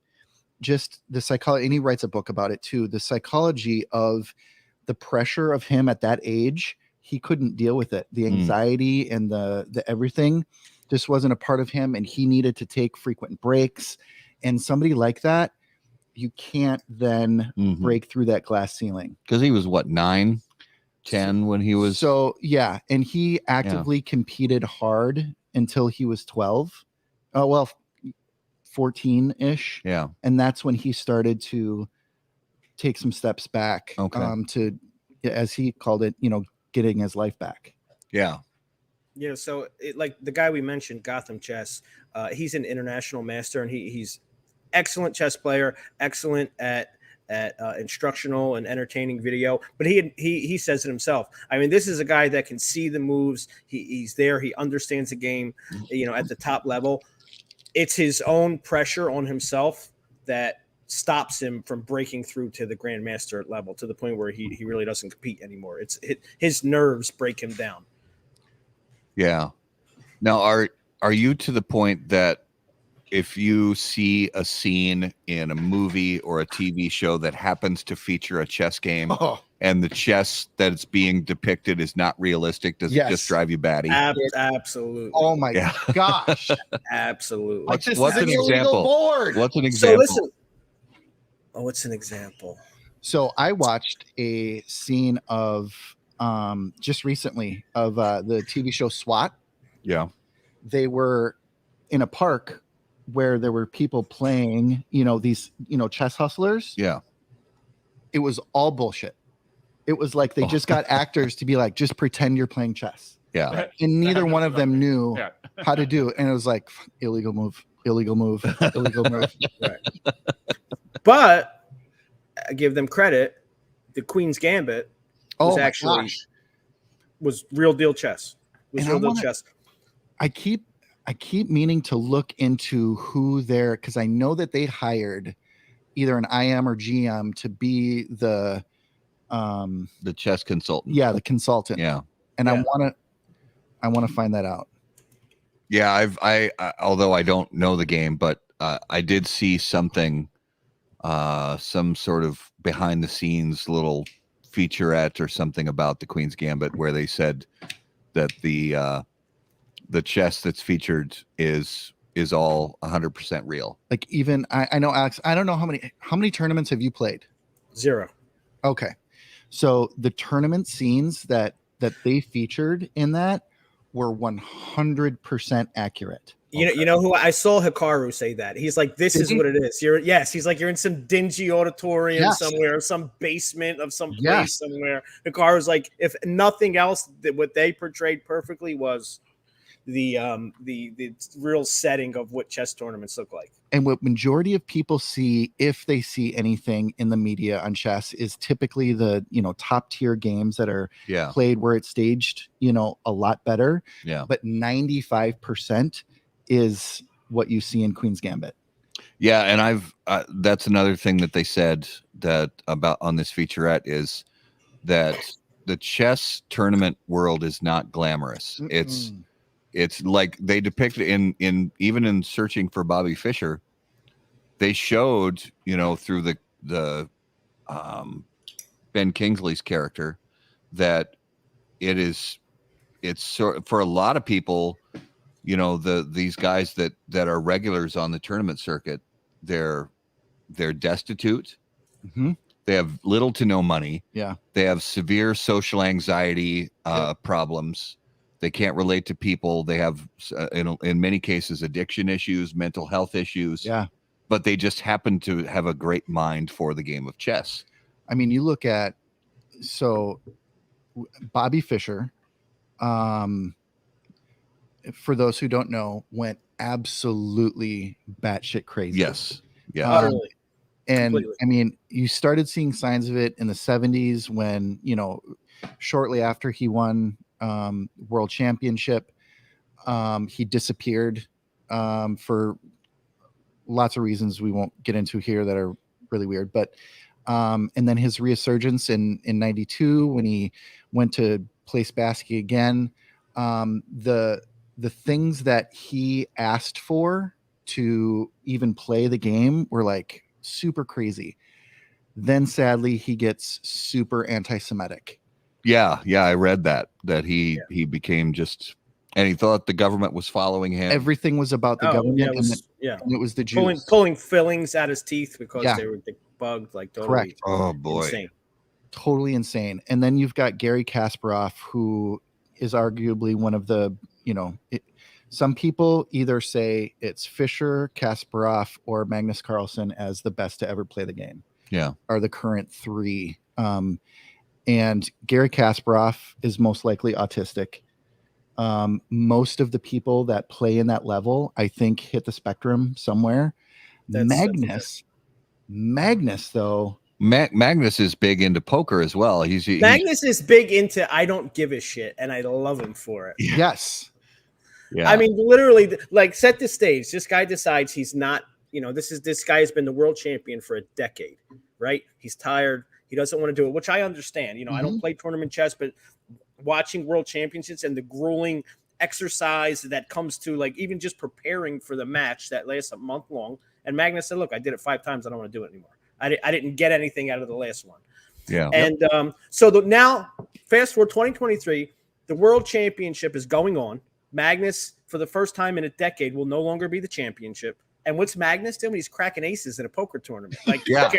just the psychology, and he writes a book about it too, the psychology of the pressure of him at that age, he couldn't deal with it. The anxiety and the everything just wasn't a part of him, and he needed to take frequent breaks. And somebody like that, you can't then break through that glass ceiling. Because he was what, 9, 10 when he was. So yeah, and he actively competed hard until he was 12. 14-ish. Yeah. And that's when he started to take some steps back. To, as he called it, getting his life back. Yeah. Yeah. So like the guy we mentioned, Gotham Chess, he's an international master, and he's excellent chess player, excellent at instructional and entertaining video. But he says it himself. I mean, this is a guy that can see the moves. He's there. He understands the game, at the top level. It's his own pressure on himself that stops him from breaking through to the grandmaster level, to the point where he really doesn't compete anymore. His nerves break him down. Yeah. Now, are you to the point that if you see a scene in a movie or a TV show that happens to feature a chess game and the chess that's being depicted is not realistic, does it just drive you batty? Absolutely. Oh my gosh. Absolutely. What's an example? Board. What's an example? So listen. Oh, what's an example? So I watched a scene of just recently of the TV show SWAT. Yeah. They were in a park where there were people playing, these, chess hustlers. Yeah. It was all bullshit. It was like they just got actors to be like, just pretend you're playing chess. Yeah. And neither one of them knew how to do it. And it was like, illegal move, illegal move, illegal move. Right. But I give them credit. The Queen's Gambit was real deal chess. I keep meaning to look into who they're, because I know that they hired either an IM or GM to be the chess consultant. Yeah, the consultant. Yeah. And I want to find that out. Yeah, I although I don't know the game, but I did see something, some sort of behind the scenes little featurette or something about the Queen's Gambit where they said that the chess that's featured is all 100% real. Like, even I know, Alex, I don't know how many tournaments have you played? 0. Okay. So the tournament scenes that they featured in that were 100% accurate. You know who I saw Hikaru say that. He's like, this is what it is. He's like, you're in some dingy auditorium somewhere, some basement of some place somewhere. Hikaru's like, if nothing else, what they portrayed perfectly was the real setting of what chess tournaments look like. And what majority of people see, if they see anything in the media on chess, is typically the top tier games that are played where it's staged a lot better. Yeah. But 95% is what you see in Queen's Gambit. Yeah, and that's another thing that they said that about on this featurette is that the chess tournament world is not glamorous. It's like they depicted in even in Searching for Bobby Fischer, they showed, through the Ben Kingsley's character, that it's sort for a lot of people, these guys that are regulars on the tournament circuit, they're destitute. Mm-hmm. They have little to no money. Yeah. They have severe social anxiety problems. They can't relate to people. They have, in many cases, addiction issues, mental health issues. Yeah. But they just happen to have a great mind for the game of chess. I mean, you look at, Bobby Fischer, for those who don't know, went absolutely batshit crazy. Yes. Yeah. And Completely. I mean, you started seeing signs of it in the 70s when, shortly after he won world championship, he disappeared for lots of reasons we won't get into here that are really weird. But and then his resurgence in 92 when he went to play Spassky again, the things that he asked for to even play the game were like super crazy. Then sadly he gets super anti-Semitic. Yeah, I read that he became just, and he thought the government was following him. Everything was about the government, and it was the Jews pulling fillings out his teeth because they were bugged, like totally. Correct. Oh boy, insane. Totally insane. And then you've got Gary Kasparov, who is arguably one of the, some people either say it's Fischer, Kasparov, or Magnus Carlsen as the best to ever play the game. Yeah, are the current three. And Gary Kasparov is most likely autistic. Most of the people that play in that level, I think, hit the spectrum somewhere. Magnus, though. Magnus is big into poker as well. Magnus is big into I don't give a shit, and I love him for it. Yes. Yeah. I mean, literally, like, set the stage. This guy decides he's not this guy has been the world champion for a decade, right? He's tired. He doesn't want to do it, which I understand. I don't play tournament chess, but watching world championships and the grueling exercise that comes to like even just preparing for the match that lasts a month long. And Magnus said, look, I did it 5 times. I don't want to do it anymore. I didn't get anything out of the last one. Yeah. And so now fast forward 2023, the world championship is going on. Magnus, for the first time in a decade, will no longer be the championship. And what's Magnus doing? He's cracking aces in a poker tournament. Like, that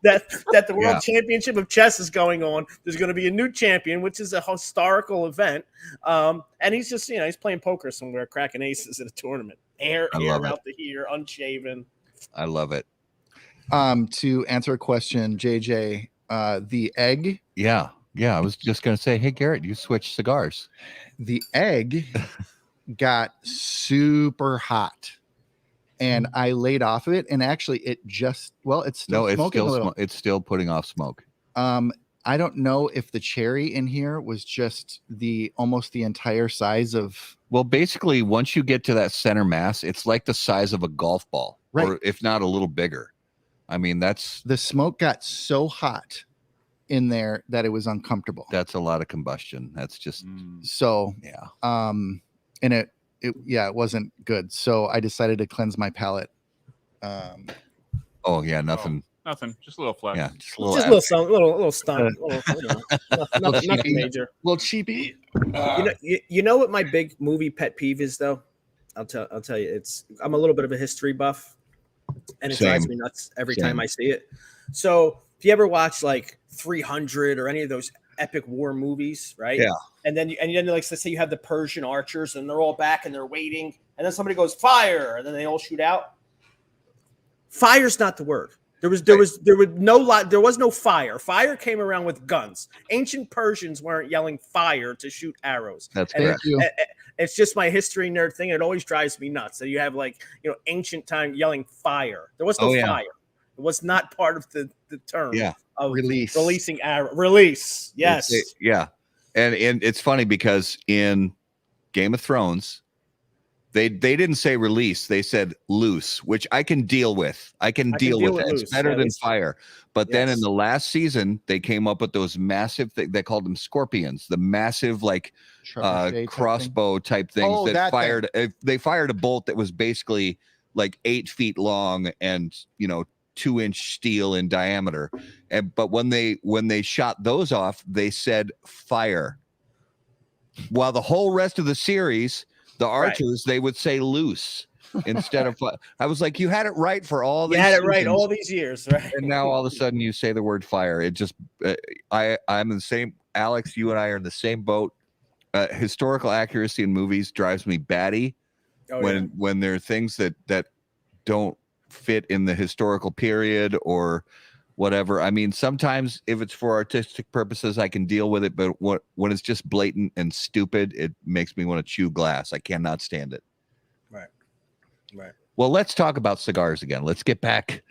the world championship of chess is going on. There's going to be a new champion, which is a historical event. And he's just, he's playing poker somewhere, cracking aces in a tournament. Hair out the ear, unshaven. I love it. To answer a question, JJ, the egg. Yeah. I was just going to say, hey, Garrett, you switched cigars. The egg got super hot. And I laid off of it, and actually, it's still smoking a little. It's still putting off smoke. I don't know if the cherry in here was just almost the entire size of. Well, basically, once you get to that center mass, it's like the size of a golf ball, right? Or if not a little bigger. I mean, the smoke got so hot in there that it was uncomfortable. That's a lot of combustion. That's just so yeah. And it wasn't good. So I decided to cleanse my palate. Nothing. Nothing. Just a little flex. Yeah, just a little stunt. Nothing major. A little cheapy. You know what my big movie pet peeve is, though? I'll tell you. I'm a little bit of a history buff, and it drives me nuts every time I see it. So if you ever watch like 300 or any of those epic war movies, right? Yeah. And then like, let's say you have the Persian archers and they're all back and they're waiting, and then somebody goes fire, and then they all shoot out. Fire's not the word. There was no fire. Fire came around with guns. Ancient Persians weren't yelling fire to shoot arrows. That's correct. It's just my history nerd thing. It always drives me nuts. So you have ancient time yelling fire. There was no fire. It was not part of the term. Yeah. Of releasing arrow. Release. Yes. Yeah. And it's funny because in Game of Thrones, they didn't say release, they said loose, which I can deal with. I can deal with it. It's better than fire. But then in the last season, they came up with those massive they called them scorpions, the massive crossbow type things that fired they fired a bolt that was basically like 8 feet long and 2-inch steel in diameter. But when they shot those off, they said fire. While the whole rest of the series, the archers, they would say loose instead of fire. I was like, you had it right for all these seasons. Right all these years, right? And now all of a sudden you say the word fire. It just I'm in the same, Alex, you and I are in the same boat. Historical accuracy in movies drives me batty when there are things that don't fit in the historical period or whatever. I mean, sometimes if it's for artistic purposes, I can deal with it. But when it's just blatant and stupid, it makes me want to chew glass. I cannot stand it. Right. Well, let's talk about cigars again. Let's get back.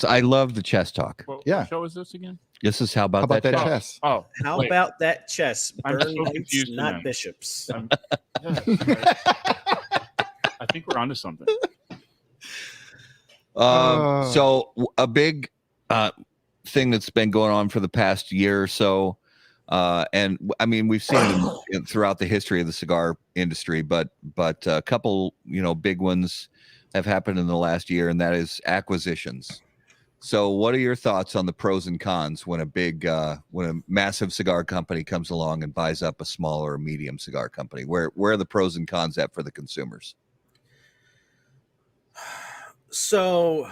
I love the chess talk. What show is this again? This is How About That Chess? Oh, how about that chess? I'm Burn so knights, confused not now. bishops. I think we're onto something. So a big thing that's been going on for the past year or so, and I mean we've seen them throughout the history of the cigar industry, but a couple big ones have happened in the last year, and that is acquisitions. So what are your thoughts on the pros and cons when when a massive cigar company comes along and buys up a small or a medium cigar company? Where are the pros and cons at for the consumers? So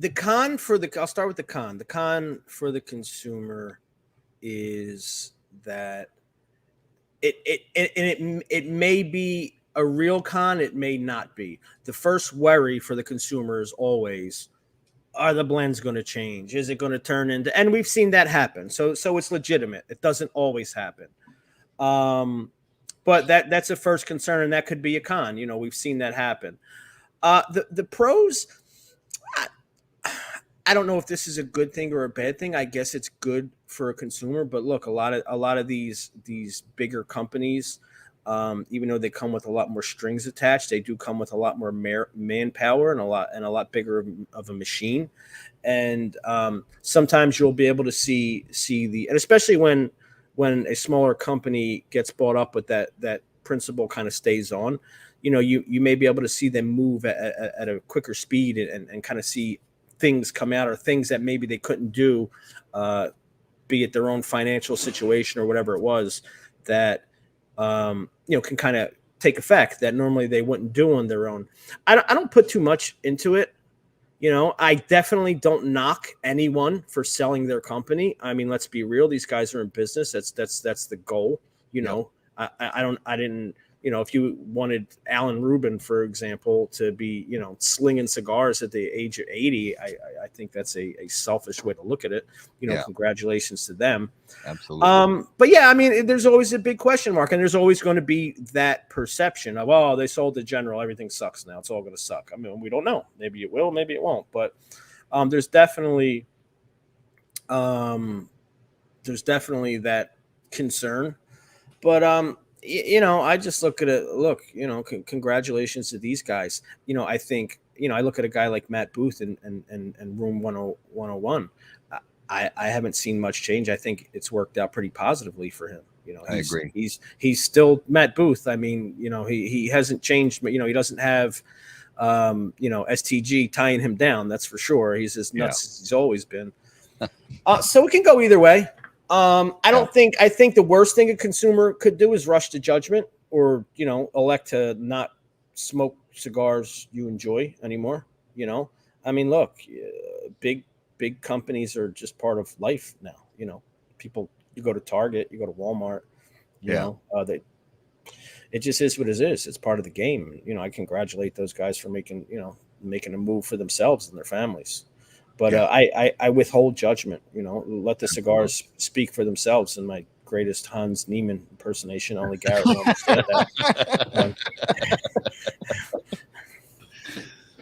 I'll start with the con. The con for the consumer is that it may be a real con, it may not be. The first worry for the consumer is always, are the blends going to change? Is it going to turn into, and we've seen that happen. So it's legitimate. It doesn't always happen. But that's a first concern, and that could be a con. We've seen that happen. The pros, I don't know if this is a good thing or a bad thing. I guess it's good for a consumer. But look, a lot of these bigger companies, Even though they come with a lot more strings attached, they do come with a lot more manpower and a lot bigger of a machine. And sometimes you'll be able to see and especially when a smaller company gets bought up, but that principle kind of stays on, you may be able to see them move at a quicker speed and kind of see things come out, or things that maybe they couldn't do, be it their own financial situation or whatever it was, that can kind of take effect that normally they wouldn't do on their own. I don't put too much into it. I definitely don't knock anyone for selling their company. I mean, let's be real. These guys are in business. That's the goal. I didn't, if you wanted Alan Rubin, for example, to be, slinging cigars at the age of 80, I think that's a selfish way to look at it. Congratulations to them. Absolutely. But yeah, I mean, there's always a big question mark, and there's always going to be that perception of, oh, they sold to General, everything sucks now. It's all going to suck. I mean, we don't know. Maybe it will, maybe it won't. But there's definitely that concern. But I just look at it. Look, congratulations to these guys. I think, I look at a guy like Matt Booth and Room 101. I haven't seen much change. I think it's worked out pretty positively for him. I agree. He's still Matt Booth. I mean, he hasn't changed. But he doesn't have, STG tying him down. That's for sure. He's as nuts as he's always been. So it can go either way. I think the worst thing a consumer could do is rush to judgment, or, elect to not smoke cigars you enjoy anymore. I mean, look, big companies are just part of life now. People, you go to Target, you go to Walmart, it just is what it is. It's part of the game. I congratulate those guys for making a move for themselves and their families. But I withhold judgment. Let the cigars speak for themselves. And my greatest Hans Niemann impersonation, only Garrett will understand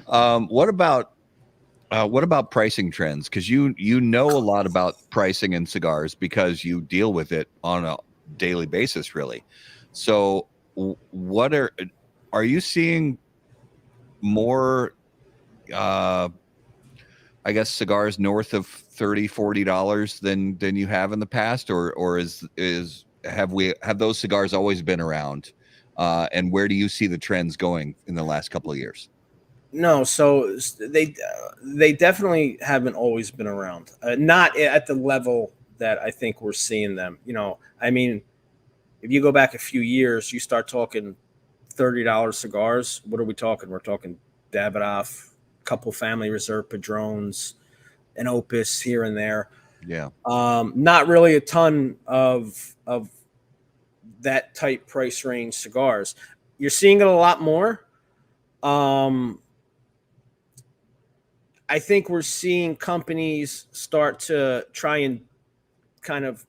that. What about pricing trends? Because you know a lot about pricing in cigars because you deal with it on a daily basis, really. So, what are you seeing more? I guess cigars north of $30-$40 than you have in the past, or have those cigars always been around? And where do you see the trends going in the last couple of years? No, so they definitely haven't always been around. Not at the level that I think we're seeing them. I mean, if you go back a few years, you start talking $30 cigars. What are we talking? We're talking Davidoff, couple Family Reserve Padrones, an Opus here and there. Yeah. Not really a ton of that type price range cigars. You're seeing it a lot more. I think we're seeing companies start to try and kind of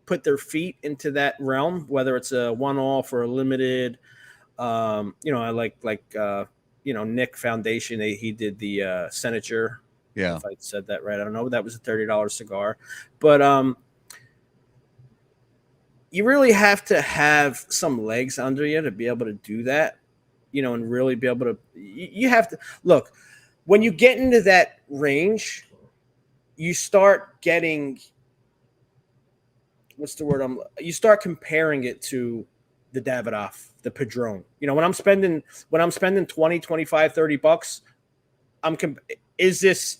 put their feet into that realm, whether it's a one-off or a limited. I like Nick Foundation. He did the Senator. Yeah, if I said that right, I don't know. That was a $30 cigar, but you really have to have some legs under you to be able to do that, and really be able to. You have to look. When you get into that range, you start getting, what's the word? You start comparing it to the Davidoff, the Padron. When I'm spending 20, 25, $30, is this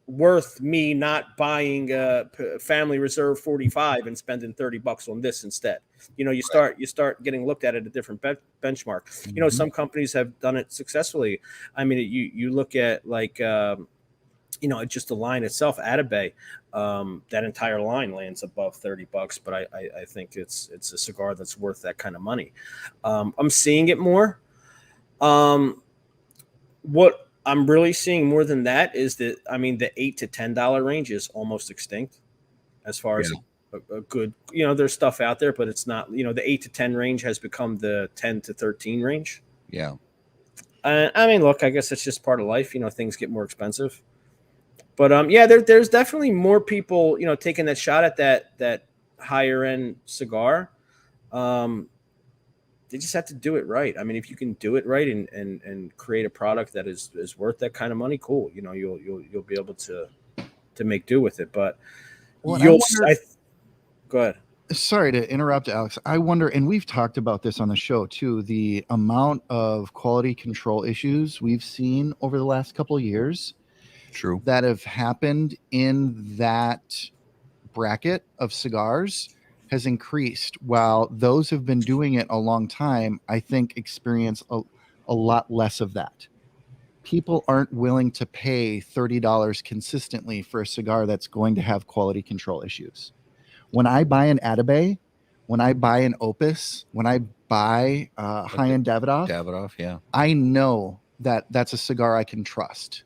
worth me not buying a Family Reserve 45 and spending $30 on this instead? You start getting looked at a different benchmark. Mm-hmm. Some companies have done it successfully. I mean, you look at like just the line itself, Atabey, that entire line lands above $30, but I think it's a cigar that's worth that kind of money. I'm seeing it more. What I'm really seeing more than that is that, I mean, the $8 to $10 range is almost extinct as far as a good, there's stuff out there, but it's not, the 8 to 10 range has become the 10 to 13 range. Yeah. I mean, look, I guess it's just part of life. Things get more expensive. But there's definitely more people, taking that shot at that higher end cigar. they just have to do it right. I mean, if you can do it right and create a product that is worth that kind of money, cool. You know, you'll be able to make do with it. But Well, go ahead. Sorry to interrupt, Alex. I wonder, and we've talked about this on the show too, the amount of quality control issues we've seen over the last couple of years. True. That have happened in that bracket of cigars has increased, while those have been doing it a long time, I think experience a lot less of that. People aren't willing to pay $30 consistently for a cigar that's going to have quality control issues. When I buy an Atabey, when I buy an Opus, when I buy high-end Davidoff, yeah. I know that that's a cigar I can trust.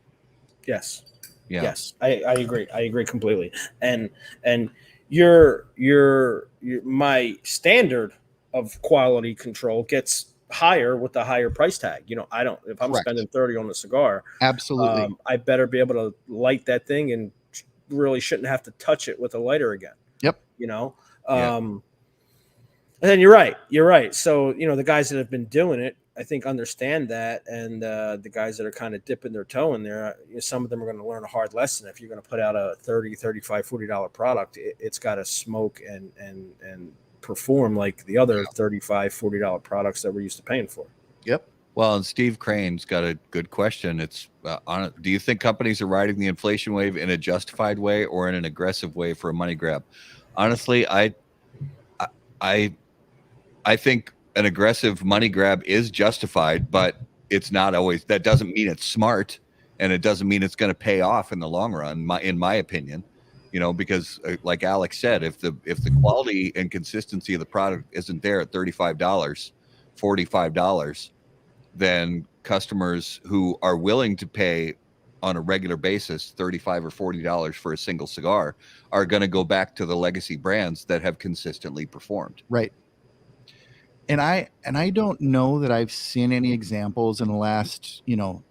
Yes. Yeah. Yes, I agree. I agree completely. And your my standard of quality control gets higher with the higher price tag. You know, I don't, if I'm Correct. spending 30 on a cigar, Absolutely. I better be able to light that thing and really shouldn't have to touch it with a lighter again. Yep. You know, Yeah. and then you're right. So, you know, the guys that have been doing it, I think, understand that. And the guys that are kind of dipping their toe in there, you know, some of them are going to learn a hard lesson. If you're going to put out a $30, $35, $40 product, it's got to smoke and perform like the other $35, $40 products that we're used to paying for. Yep. Well, and Steve Crane's got a good question. It's do you think companies are riding the inflation wave in a justified way or in an aggressive way for a money grab? Honestly, I think an aggressive money grab is justified, but it's not always. That doesn't mean it's smart, and it doesn't mean it's going to pay off in the long run. In my opinion, you know, because like Alex said, if the quality and consistency of the product isn't there at $35, $45, then customers who are willing to pay on a regular basis $35 or $40 for a single cigar are going to go back to the legacy brands that have consistently performed. Right. And I don't know that I've seen any examples in the last, 2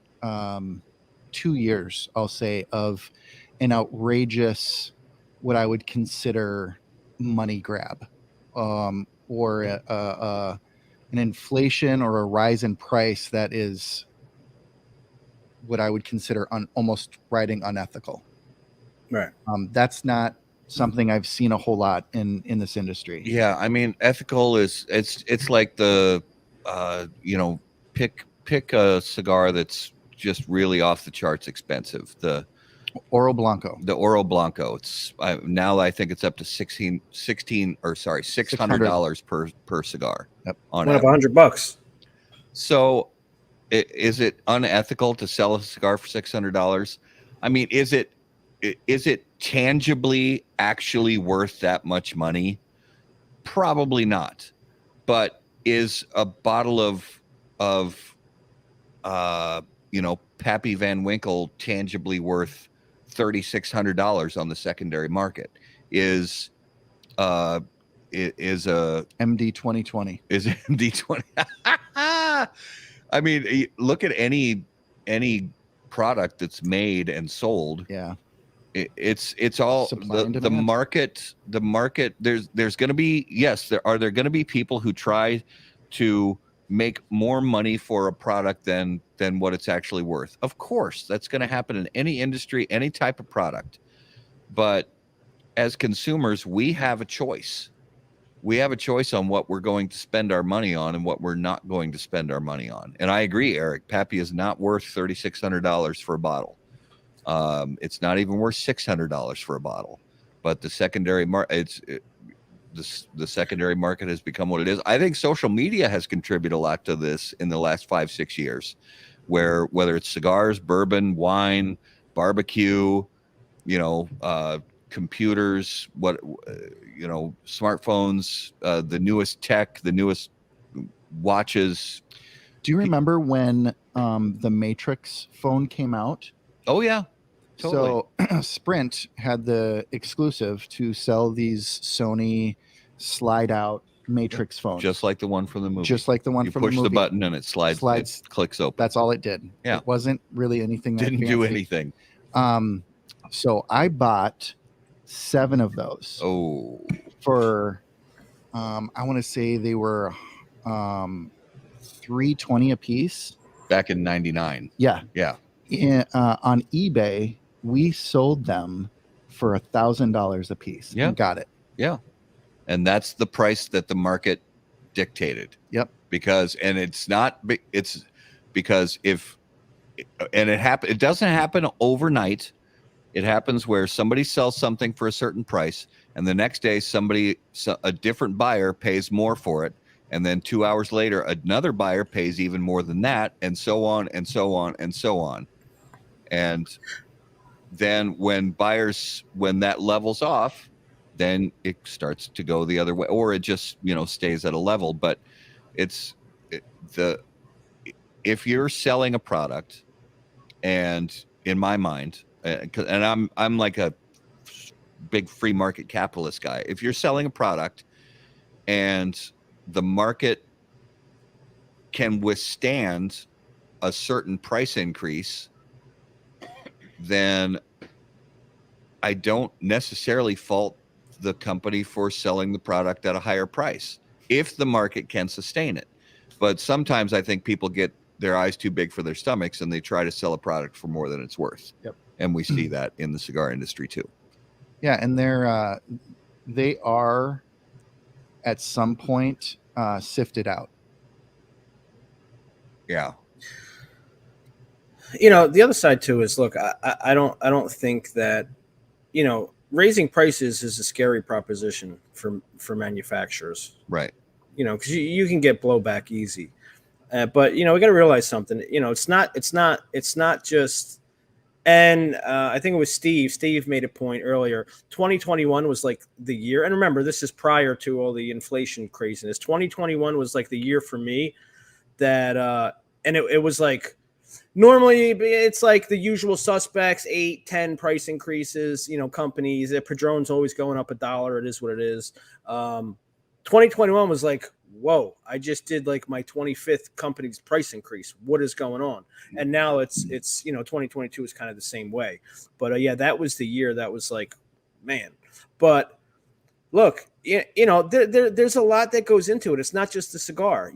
years, I'll say, of an outrageous, what I would consider money grab, or an inflation or a rise in price that is what I would consider almost riding unethical. Right. That's not something I've seen a whole lot in this industry. Yeah, I mean, ethical is it's like the pick a cigar that's just really off the charts expensive. The Oro Blanco. It's now I think it's up to $600 per cigar. Yep. On Went up average. $100. So is it unethical to sell a cigar for $600? I mean, is it tangibly actually worth that much money? Probably not. But is a bottle of Pappy Van Winkle tangibly worth $3,600 on the secondary market? Is a MD 2020? Is MD 20? I mean, look at any product that's made and sold. Yeah. It's all the market. The market. There's going to be, yes, there going to be people who try to make more money for a product than what it's actually worth. Of course, that's going to happen in any industry, any type of product. But as consumers, we have a choice. We have a choice on what we're going to spend our money on and what we're not going to spend our money on. And I agree, Eric, Pappy is not worth $3,600 for a bottle. It's not even worth $600 for a bottle. But the secondary market, the secondary market has become what it is. I think social media has contributed a lot to this in the last 5-6 years, where whether it's cigars, bourbon, wine, barbecue, computers, smartphones, the newest tech, the newest watches. Do you remember when the Matrix phone came out? Oh yeah, totally. So Sprint had the exclusive to sell these Sony slide out Matrix phones, just like the one from the movie. Just like the one from the movie. You push the button and it slides. It clicks open. That's all it did. Yeah, it wasn't really anything. Didn't do anything. So I bought 7 of those. Oh, for I want to say they were $3.20 a piece. Back in '99. Yeah. Yeah. On eBay, we sold them for $1,000 a piece. Yeah. And got it. Yeah. And that's the price that the market dictated. Yep. Because it's because it doesn't happen overnight. It happens where somebody sells something for a certain price, and the next day a different buyer pays more for it, and then 2 hours later another buyer pays even more than that, and so on and so on and so on. And then when that levels off, then it starts to go the other way, or it just stays at a level. But if you're selling a product, and in my mind, and I'm like a big free market capitalist guy, if you're selling a product and the market can withstand a certain price increase, then I don't necessarily fault the company for selling the product at a higher price if the market can sustain it. But sometimes I think people get their eyes too big for their stomachs and they try to sell a product for more than it's worth. Yep. And we see that in the cigar industry too. Yeah, and they are at some point sifted out. Yeah. The other side too is, look, I don't think that, raising prices is a scary proposition for manufacturers. Right. Because you can get blowback easy. But we got to realize something. It's not just. And I think it was Steve. Steve made a point earlier. 2021 was like the year. And remember, this is prior to all the inflation craziness. 2021 was like the year for me that, and it was like, normally it's like the usual suspects, 8-10 price increases, companies. Padron's always going up $1. It is what it is. 2021 was like, whoa, I just did like my 25th company's price increase. What is going on? And now it's 2022 is kind of the same way. But yeah, that was the year that was like, man. But look, there's a lot that goes into it. It's not just the cigar.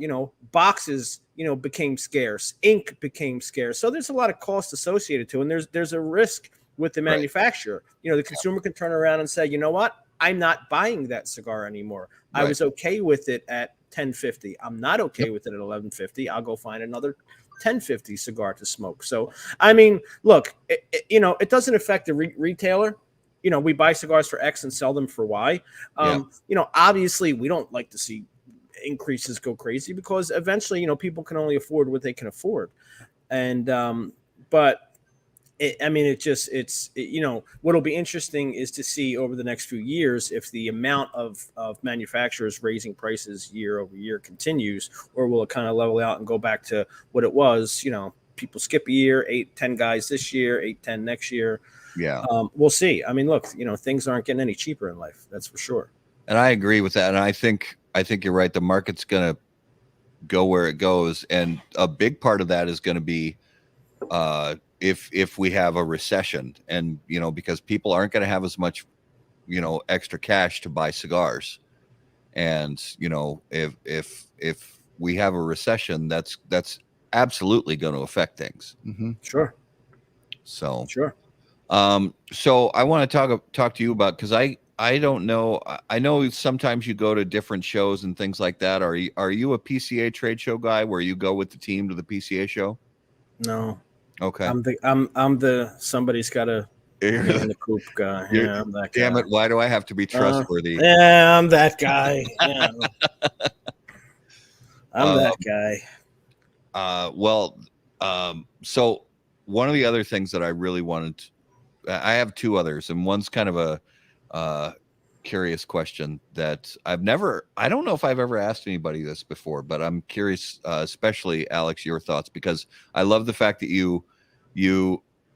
Boxes, became scarce. Ink became scarce. So there's a lot of cost associated to it. And there's a risk with the manufacturer. The consumer can turn around and say, you know what? I'm not buying that cigar anymore. Right. I was okay with it at $10.50. I'm not okay with it at $11.50. I'll go find another $10.50 cigar to smoke. So, I mean, look, it doesn't affect the retailer. We buy cigars for X and sell them for Y. Obviously, we don't like to see increases go crazy because eventually, people can only afford what they can afford. And, but what'll be interesting is to see over the next few years if the amount of manufacturers raising prices year over year continues, or will it kind of level out and go back to what it was? People skip a year, 8-10 guys this year, 8-10 next year. Yeah. We'll see. I mean, look, things aren't getting any cheaper in life. That's for sure. And I agree with that. And I think you're right. The market's going to go where it goes. And a big part of that is going to be, if we have a recession, and because people aren't going to have as much extra cash to buy cigars, and if we have a recession, that's absolutely going to affect things. Mm-hmm. Sure. So sure. So I want to talk to you about, because I don't know, I know sometimes you go to different shows and things like that. Are you a PCA trade show guy where you go with the team to the PCA show? No. Okay. I'm the somebody's got to be in the coop guy. Yeah, I'm that guy. Damn it! Why do I have to be trustworthy? Yeah, I'm that guy. Yeah. I'm that guy. So one of the other things that I really wanted, I have two others, and one's kind of a curious question that I don't know if I've ever asked anybody this before, but I'm curious, especially Alex, your thoughts, because I love the fact that you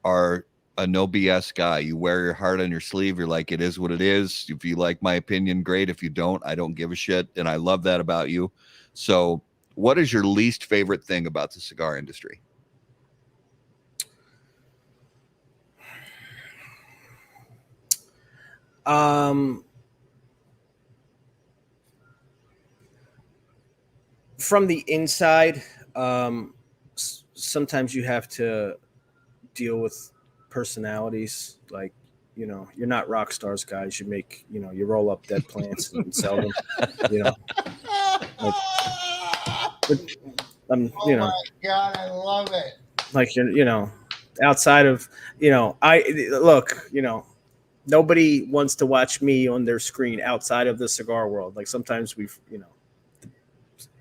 are a no BS guy. You wear your heart on your sleeve. You're like, it is what it is. If you like my opinion, great. If you don't, I don't give a shit. And I love that about you. So what is your least favorite thing about the cigar industry? from the inside, sometimes you have to deal with personalities. Like, you know, you're not rock stars, guys. You make, you know, you roll up dead plants and sell them. You know, like, you know. My God, I love it. Like, you know, outside of, you know, you know, nobody wants to watch me on their screen outside of the cigar world. Like sometimes you know,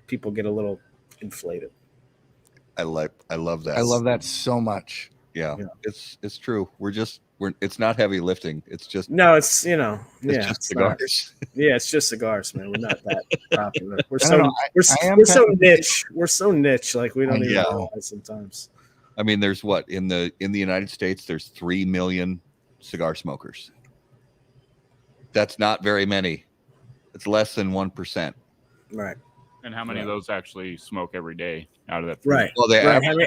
people get a little inflated. I love that. I love that so much. Yeah. It's true. It's not heavy lifting. It's just it's, you know, it's just cigars. It's just cigars, man. We're not that popular. We're we're so niche. We're so niche. Like we don't even realize sometimes. I mean, there's what in the United States, there's 3 million cigar smokers. That's not very many. It's less than 1%. Right. And how many of those actually smoke every day out of that? Right. Well,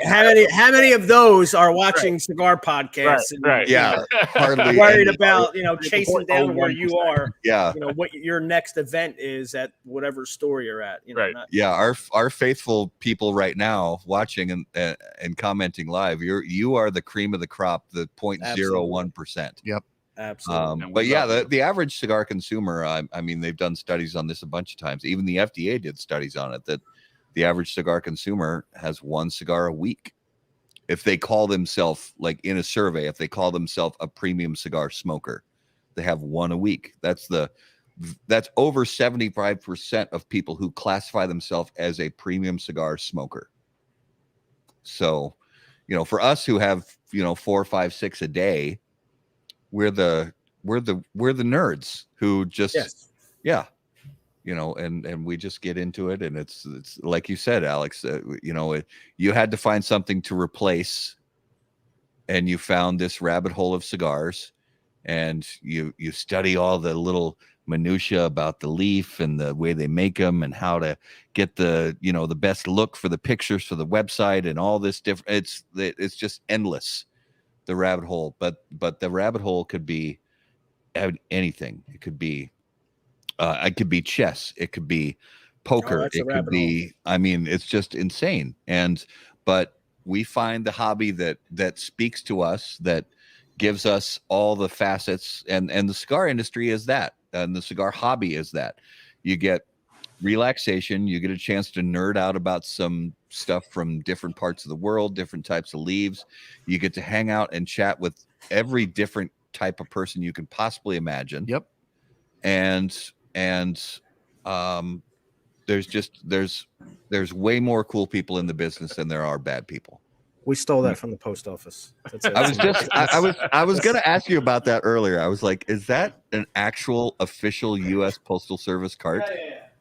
How many of those are watching cigar podcasts? Right. Yeah. Hardly worried any. about, you know, chasing down where you are. Yeah. You know, what your next event is at whatever store you're at. You know, Right. Our faithful people right now watching and commenting live, you are the cream of the crop, the 0.01%. Yep. Absolutely. But yeah, the average cigar consumer, I mean, they've done studies on this a bunch of times. Even the FDA did studies on it, that the average cigar consumer has 1 cigar a week. If they call themselves, like in a survey, if they call themselves a premium cigar smoker, they have 1 a week. That's over 75% of people who classify themselves as a premium cigar smoker. So, you know, for us who have, you know, 4, 5, 6 a day, we're the nerds who just you know, and we just get into it, and it's like you said, Alex, you know, you had to find something to replace, and you found this rabbit hole of cigars, and you study all the little minutia about the leaf and the way they make them and how to get the, you know, the best look for the pictures for the website and all this different. It's just endless, the rabbit hole. But the rabbit hole could be anything. It could be chess. It could be poker. It could be, I mean, it's just insane. But we find the hobby that speaks to us, that gives us all the facets, and the cigar industry is that, and the cigar hobby is that. You get relaxation, you get a chance to nerd out about some stuff from different parts of the world, different types of leaves. You get to hang out and chat with every different type of person you can possibly imagine. Yep. And there's way more cool people in the business than there are bad people. We stole that from the post office. I was going to ask you about that earlier. I was like, is that an actual official U.S. Postal Service cart?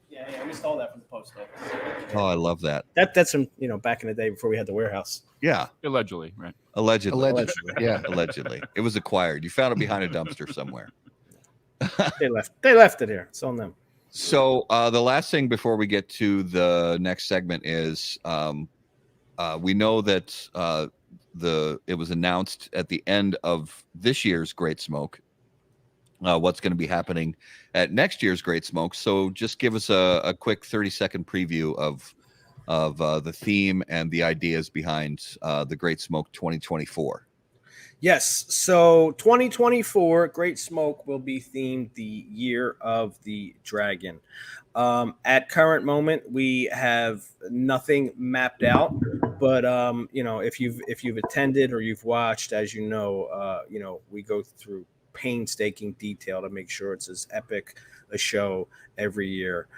Yeah. We stole that from the post office. Oh, I love that. That's from, you know, back in the day before we had the warehouse. Yeah. Allegedly, right? Allegedly. Yeah. Allegedly. It was acquired. You found it behind a dumpster somewhere. They left it here. It's on them. So the last thing before we get to the next segment is we know that it was announced at the end of this year's Great Smoke what's going to be happening at next year's Great Smoke. So just give us a quick 30-second preview of the theme and the ideas behind the Great Smoke 2024. Yes. So 2024 Great Smoke will be themed the Year of the Dragon. At current moment, we have nothing mapped out, but you know, if you've attended or you've watched, as you know, we go through painstaking detail to make sure it's as epic a show every year.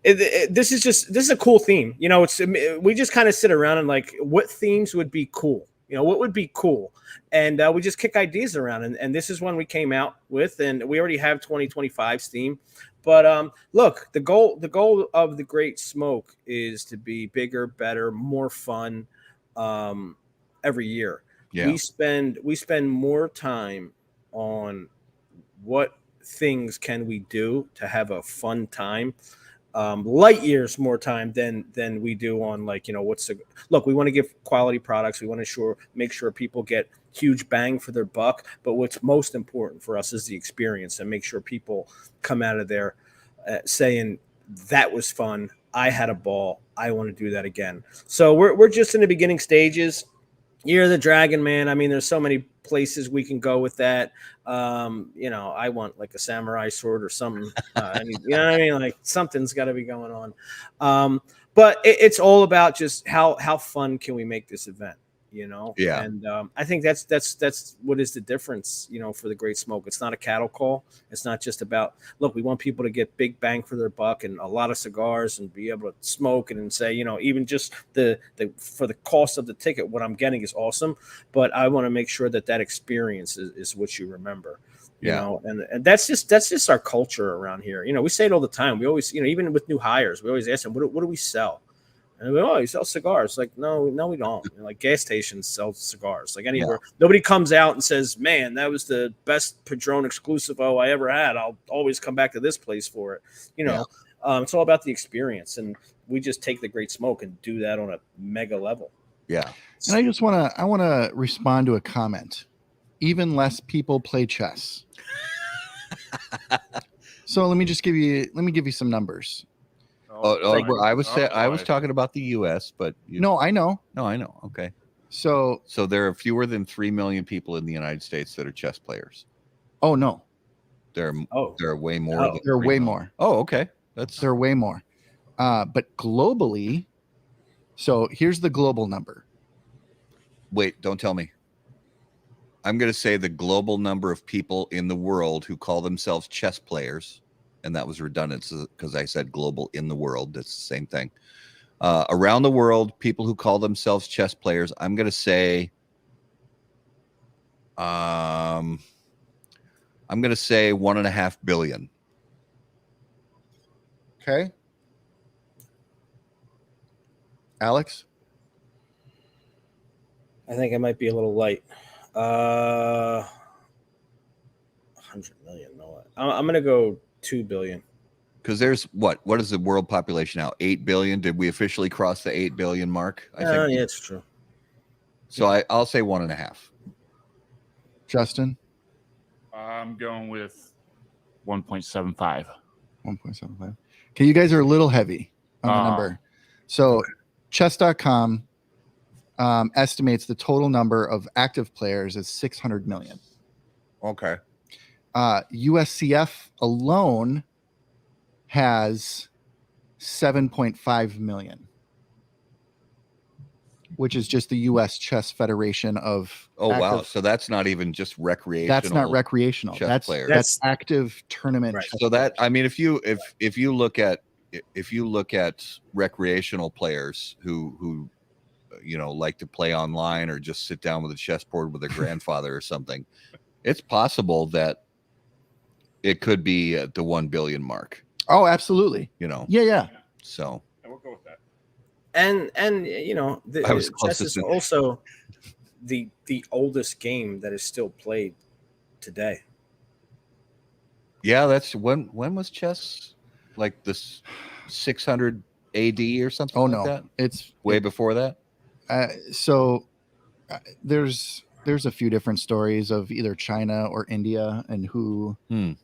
This is a cool theme. You know, we just kind of sit around and like, what themes would be cool? You know, what would be cool? And we just kick ideas around. And this is one we came out with, and we already have 2025's theme. But look, the goal of the Great Smoke is to be bigger, better, more fun every year. Yeah. We spend more time on what things can we do to have a fun time. Light years more time than we do on, like, you know, look, we want to give quality products. We want to make sure people get huge bang for their buck. But what's most important for us is the experience, and make sure people come out of there saying that was fun. I had a ball. I want to do that again. So we're just in the beginning stages. Year of the Dragon, man. I mean, there's so many places we can go with that. I want like a samurai sword or something. You know what I mean? Like something's got to be going on. But it's all about just how fun can we make this event? Yeah. And I think that's what is the difference, for the Great Smoke. It's not a cattle call. It's not just about, look, we want people to get big bang for their buck and a lot of cigars and be able to smoke and say, even just the for the cost of the ticket, what I'm getting is awesome. But I want to make sure that experience is what you remember. And that's just our culture around here. We say it all the time. We always, even with new hires, we always ask them, what do we sell? And we go, oh, you sell cigars. Like, no, we don't. Like gas stations sell cigars. Like anywhere, nobody comes out and says, man, that was the best Padron Exclusivo I ever had. I'll always come back to this place for it. It's all about the experience, and we just take the Great Smoke and do that on a mega level. Yeah. And I want to respond to a comment. Even less people play chess. So let me give you some numbers. I was talking about the U.S., but I know. No, I know. Okay. So there are fewer than 3 million people in the United States that are chess players. Oh no. There are way more. There are way more. Oh, okay. There are way more. But globally, so here's the global number. Wait, don't tell me. I'm going to say the global number of people in the world who call themselves chess players, and that was redundant because I said global in the world. That's the same thing. Around the world, people who call themselves chess players, I'm going to say, I'm going to say 1.5 billion. Okay. Alex? I think I might be a little light. 100 million. No, I'm going to go 2 billion. Because there's what is the world population now? 8 billion. Did we officially cross the 8 billion mark? I think. Yeah, it's true. So I'll say 1.5. Justin? I'm going with 1.75. 1.75. Okay, you guys are a little heavy on the number. So chess.com estimates the total number of active players as 600 million. Okay. USCF alone has 7.5 million, which is just the U.S. Chess Federation of. Oh, wow. So that's not even just recreational. That's not recreational. That's active tournament. Right. So that, I mean, if you look at recreational players who like to play online or just sit down with a chessboard with their grandfather or something, it's possible that it could be at the 1 billion mark. Oh, absolutely. Yeah. So we'll go with that. And chess is also the oldest game that is still played today. Yeah, that's when was chess? Like this 600 AD or something? Oh, like no, that? it's way before that. There's a few different stories of either China or India and who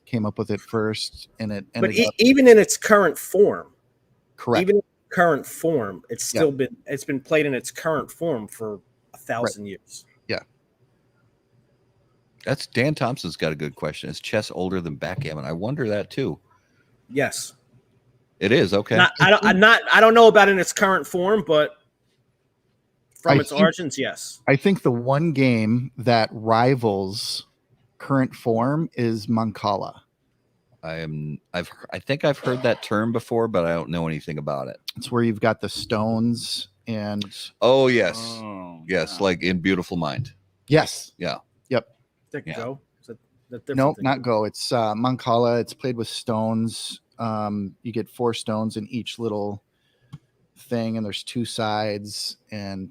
came up with it first, and it ended up, even in its current form. Correct. Even in its current form, it's still been played in its current form for 1,000 years. Yeah. That's Dan Thompson's got a good question. Is chess older than backgammon? I wonder that too. Yes. It is. Okay. I don't know about in its current form, but from its origins, yes. I think the one game that rivals current form is Mancala. I think I've heard that term before, but I don't know anything about it. It's where you've got the stones and. Oh yes, yes, like in Beautiful Mind. Yes. Yeah. Yep. Go. No, not Go. It's Mancala. It's played with stones. You get 4 stones in each little thing, and there's 2 sides, and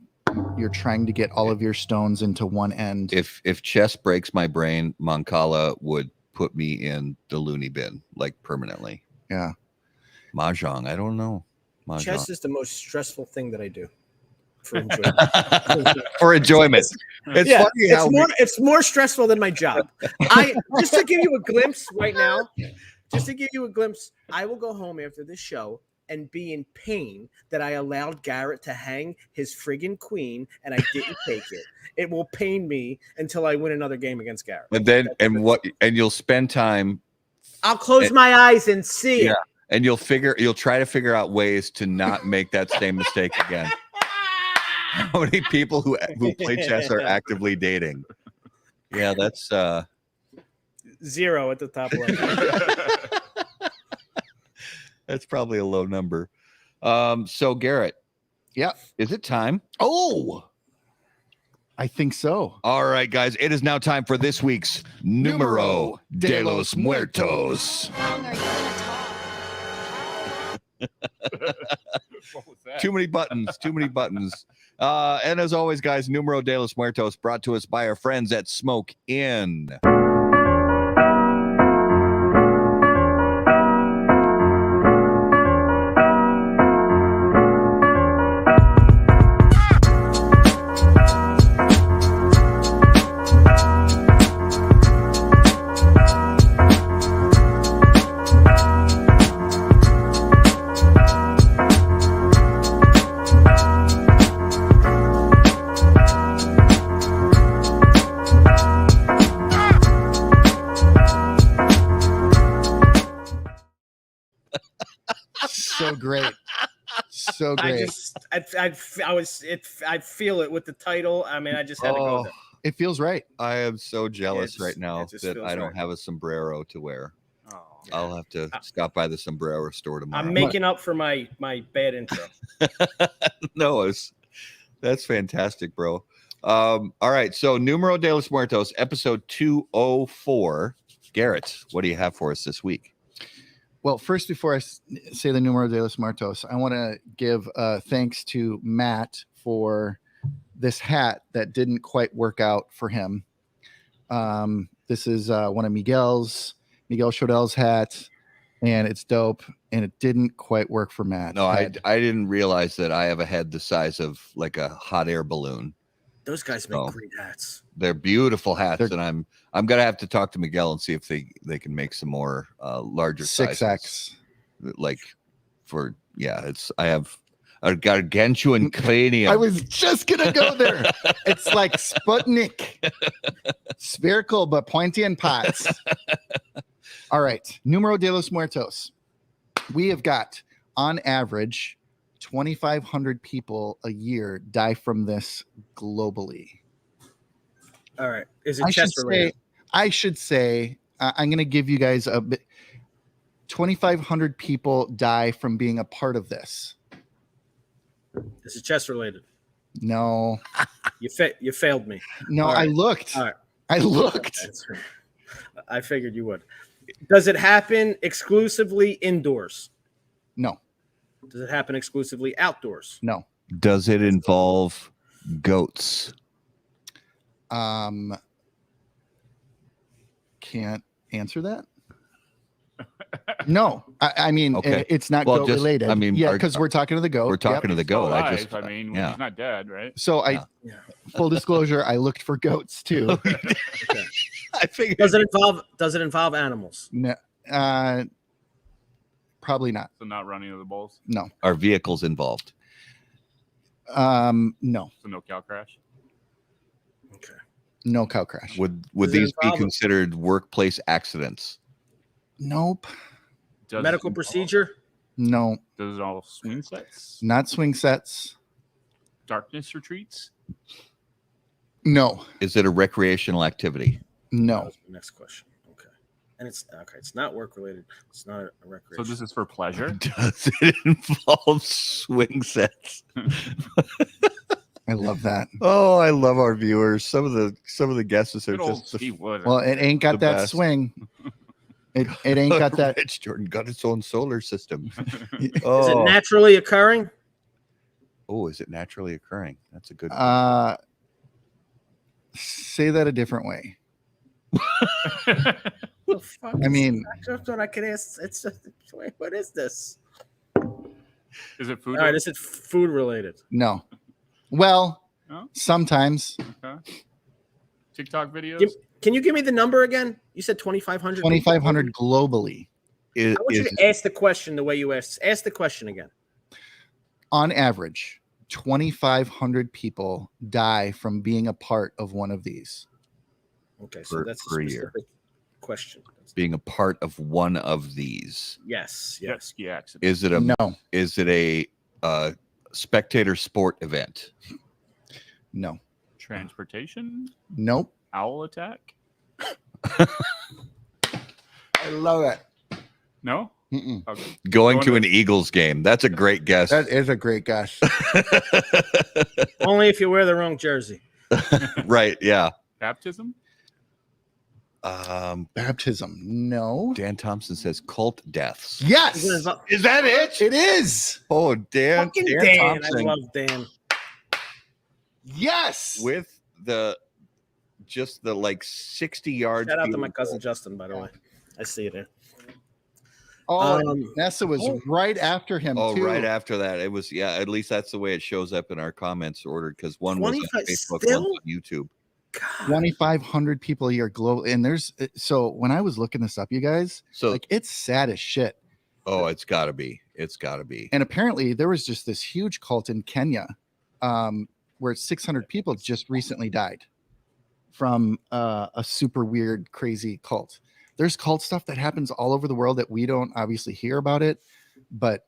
you're trying to get all of your stones into one end. If chess breaks my brain, Mancala would put me in the loony bin, like permanently. Yeah. Mahjong, I don't know. Mahjong. Chess is the most stressful thing that I do for enjoyment. For enjoyment. It's funny how it's more stressful than my job. Just to give you a glimpse right now, I will go home after this show and be in pain that I allowed Garrett to hang his friggin' queen and I didn't take it. It will pain me until I win another game against Garrett. And then and you'll spend time. I'll close my eyes and see it. And you'll try to figure out ways to not make that same mistake again. How many people who play chess are actively dating? Yeah, that's 0 at the top left. That's probably a low number. So Garrett, is it time? Oh, I think so. All right, guys, it is now time for this week's Numero de los Muertos. How long are you gonna talk? What was that? Too many buttons. And as always, guys, Numero de los Muertos brought to us by our friends at Smoke Inn. So great. So great. I feel it with the title. I mean, I just had to go there. It feels right. I am so jealous right now it just that feels I don't right. have a sombrero to wear. Oh, I'll have to stop by the sombrero store tomorrow. I'm making up for my bad intro. No, that's fantastic, bro. All right, so Numero de los Muertos, episode 204. Garrett, what do you have for us this week? Well, first, before I say the Numero de los Muertos, I want to give thanks to Matt for this hat that didn't quite work out for him. This is one of Miguel Chodel's hats, and it's dope, and it didn't quite work for Matt. No, I didn't realize that I have a head the size of like a hot air balloon. Those guys make great hats. They're beautiful hats, and I'm gonna have to talk to Miguel and see if they can make some more larger 6X. sizes. Like I have a gargantuan cranium. I was just gonna go there. It's like Sputnik, spherical but pointy and pots. All right, Numero de los Muertos. We have got on average 2,500 people a year die from this globally. All right, is it chest related? I should say I'm going to give you guys a bit. 2,500 people die from being a part of this. Is it chest related? No. You failed me. No, right. I looked. All right. I looked. I figured you would. Does it happen exclusively indoors? No. Does it happen exclusively outdoors? No. Does it involve goats? Can't answer that. No, I mean, Okay. it's not Well, goat just- related. I mean, yeah, because we're talking to the goat. We're talking to the goat. Alive, I mean, yeah. he's not dead, right? So full disclosure, I looked for goats too. Okay. I figured. Does it involve animals? No, probably not. So not running to the bulls. No. Are vehicles involved? No. So no cow crash. Okay. No cow crash. Would Does it these be involve- considered workplace accidents? Nope. Does Medical it involve- procedure? No. Does it all swing sets? Not swing sets. Darkness retreats? No. Is it a recreational activity? That No. was my next question. Okay. And it's okay. It's not work related. It's not a So recreation. this is for pleasure? Does it involve swing sets? I love that. Oh, I love our viewers. Some of the guesses are Good old just Steve Wood. Well, it ain't got The that best. swing. It ain't got that. Rich Jordan got its own solar system. Is it Oh, naturally occurring? is it naturally occurring? That's a good. Say that a different way. The fuck I mean, I just thought I could ask. Wait, what is this? Is it food? All right, is it food related? No. Well, No? sometimes Okay. TikTok videos? Can you give me the number again? You said 2,500. 2,500 globally. I want you to ask the question the way you asked. Ask the question again. On average, 2,500 people die from being a part of one of these. Okay, so that's a year. specific question. Being a part of one of these. Yes. Ski accident. Is it a No. Is it a spectator sport event? No. Transportation? Nope. Owl attack? I love it. No? Mm-mm. Okay. Going to an Eagles game. That's a great guess. That is a great guess. Only if you wear the wrong jersey. Right, yeah. Baptism? Baptism. No. Dan Thompson says cult deaths. Yes. Is that it? It is. Oh, Dan Dan. Thompson. I love Dan. Yes. With the 60 yards. Shout out to my cousin Justin, by the way. I see it there. Oh, Nessa was right after him. Oh, too. right after that. It was, yeah, at least that's the way it shows up in our comments ordered, because one was on Facebook, still? one on YouTube. 2,500 people a year global. And there's when I was looking this up, you guys, So like it's sad as shit. oh, it's gotta be. It's gotta be. And apparently there was just this huge cult in Kenya where 600 people just recently died from a super weird, crazy cult. There's cult stuff that happens all over the world that we don't obviously hear about it, but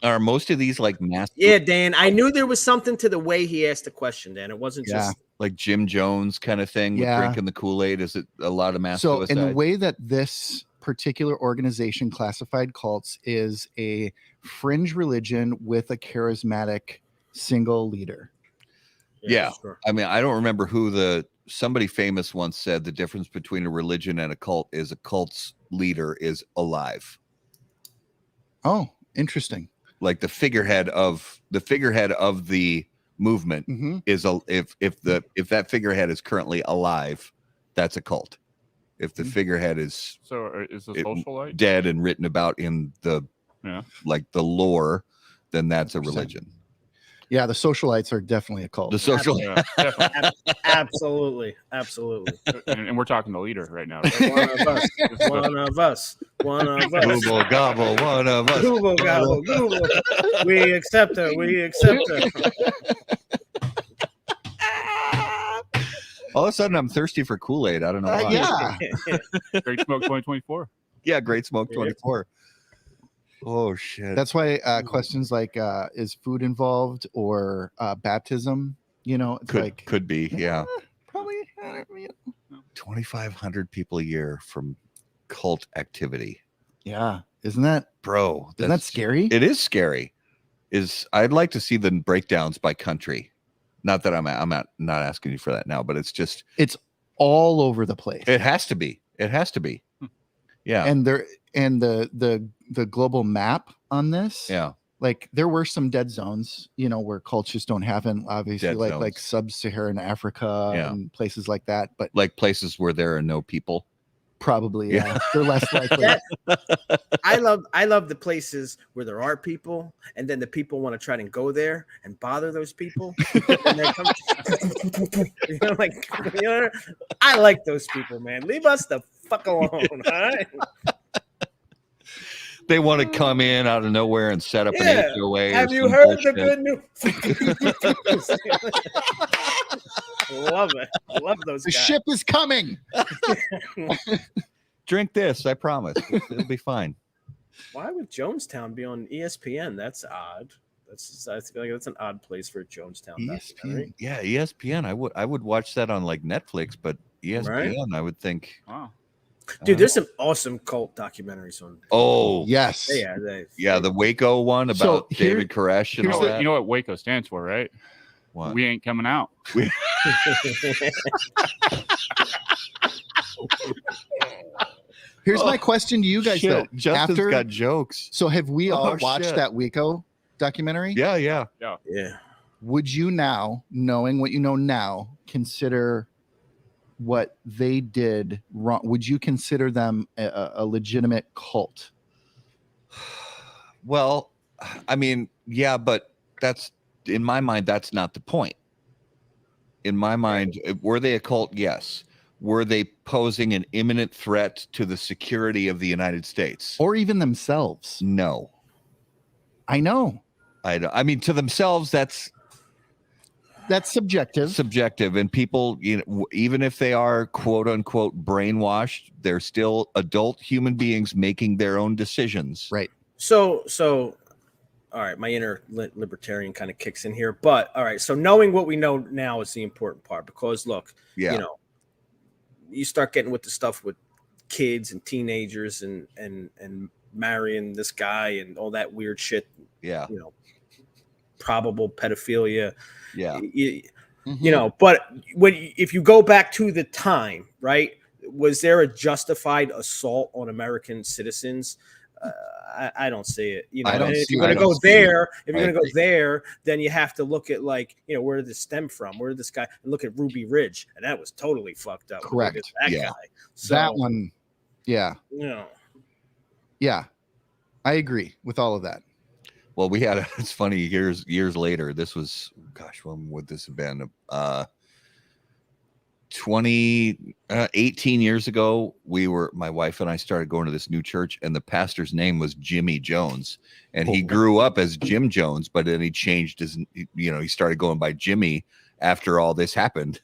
Are most of these like mass? Yeah, Dan. I knew there was something to the way he asked the question, Dan. It wasn't just Like Jim Jones kind of thing with drinking the Kool-Aid? Is it a lot of mass so suicides? in the way that this particular organization classified cults is a fringe religion with a charismatic single leader. Yeah. Sure. I mean, I don't remember who somebody famous once said the difference between a religion and a cult is a cult's leader is alive. Oh, interesting. Like the figurehead of the movement Mm-hmm. is if that figurehead is currently alive, that's a cult. If the figurehead is is the socialite dead and written about in the like the lore, then that's a religion. Yeah, the socialites are definitely a cult. The social Absolutely. and we're talking the leader right now. One of us. One of us. One of us. Google gobble, one of us. Google gobble. Google. We accept her. We accept her. All of a sudden, I'm thirsty for Kool-Aid. I don't know why. Yeah. Great Smoke 2024. Yeah, Great Smoke 24. Oh shit. That's why questions like is food involved or baptism, it's could be, yeah. Probably 2,500 people a year from cult activity. Yeah. Isn't that scary? It is scary. I'd like to see the breakdowns by country. Not that I'm not asking you for that now, but it's all over the place. It has to be. Yeah. And the global map on this. Yeah. Like there were some dead zones, where cults just don't happen, obviously, Dead zones. like sub-Saharan Africa and places like that. But like places where there are no people. Probably, yeah. They're less likely. I love the places where there are people, and then the people want to try and go there and bother those people. And they come, I like those people, man. Leave us the fuck alone, all right? They want to come in out of nowhere and set up an HOA. Have you heard the good news? Love it. Love those The guys. ship is coming. Drink this, I promise. It'll be fine. Why would Jonestown be on ESPN? That's odd. I feel like that's an odd place for a Jonestown documentary. Yeah, ESPN. I would watch that on like Netflix, but ESPN, Right? I would think. Wow. Dude, there's some awesome cult documentaries on. Oh, Yes. yeah, the Waco one about David Koresh and all that. You know what Waco stands for, right? What? We ain't coming out. Here's my question to you guys, though. Justin's got jokes. So have we all watched shit. that Waco documentary? Yeah. Would you now, knowing what you know now, consider what they did wrong? Would you consider them a legitimate cult? Well, I mean, yeah, but that's in my mind, that's not the point. In my mind, were they a cult? Yes. were they posing an imminent threat to the security of the United States? Or even themselves. No. I know. I mean, to themselves, that's subjective. And people, even if they are quote unquote brainwashed, they're still adult human beings making their own decisions. Right. So all right, my inner libertarian kind of kicks in here, but all right, so knowing what we know now is the important part, because look, you start getting with the stuff with kids and teenagers and marrying this guy and all that weird shit. Yeah. Probable pedophilia. Yeah. But if you go back to the time, right, was there a justified assault on American citizens? I don't see it. If you're going to go there, then you have to look at where did this stem from? Where did this guy? And look at Ruby Ridge, and that was totally fucked up. Correct. That guy. So, that one. Yeah. Yeah. I agree with all of that. Well, we had it's funny years later. This was, gosh, when would this have been? 18 years ago, my wife and I started going to this new church, and the pastor's name was Jimmy Jones, and he grew up as Jim Jones, but then he changed his, he started going by Jimmy after all this happened.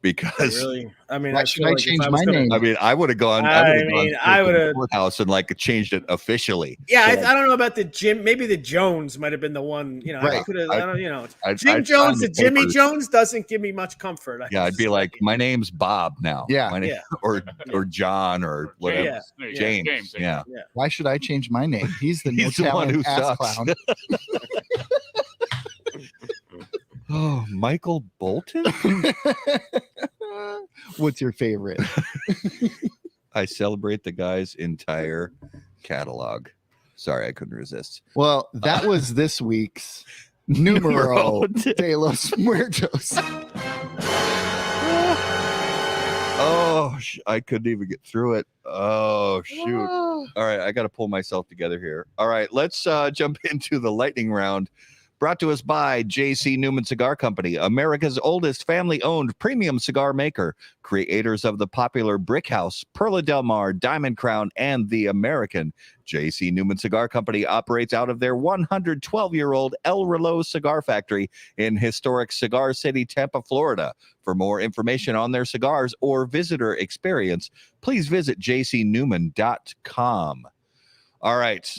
Because really, I mean, why should I change my name? I mean, I would have gone. I would have courthouse and changed it officially. Yeah, so, I don't know about the Jim. Maybe the Jones might have been the one. Right. I could have. Jim Jones to Jimmy Jones doesn't give me much comfort. I'd be like, my name's Bob now. Yeah, my name, or John or whatever. James. Yeah. Why should I change my name? He's the one who sucks. Clown. Oh, Michael Bolton? What's your favorite? I celebrate the guy's entire catalog. Sorry, I couldn't resist. Well, that was this week's Numero de los Muertos. Oh, I couldn't even get through it. Oh, shoot. All right, I got to pull myself together here. All right, let's jump into the lightning round. Brought to us by J.C. Newman Cigar Company, America's oldest family-owned premium cigar maker, creators of the popular Brick House, Perla Del Mar, Diamond Crown, and the American. J.C. Newman Cigar Company operates out of their 112-year-old El Reloj Cigar Factory in historic Cigar City, Tampa, Florida. For more information on their cigars or visitor experience, please visit jcnewman.com. All right.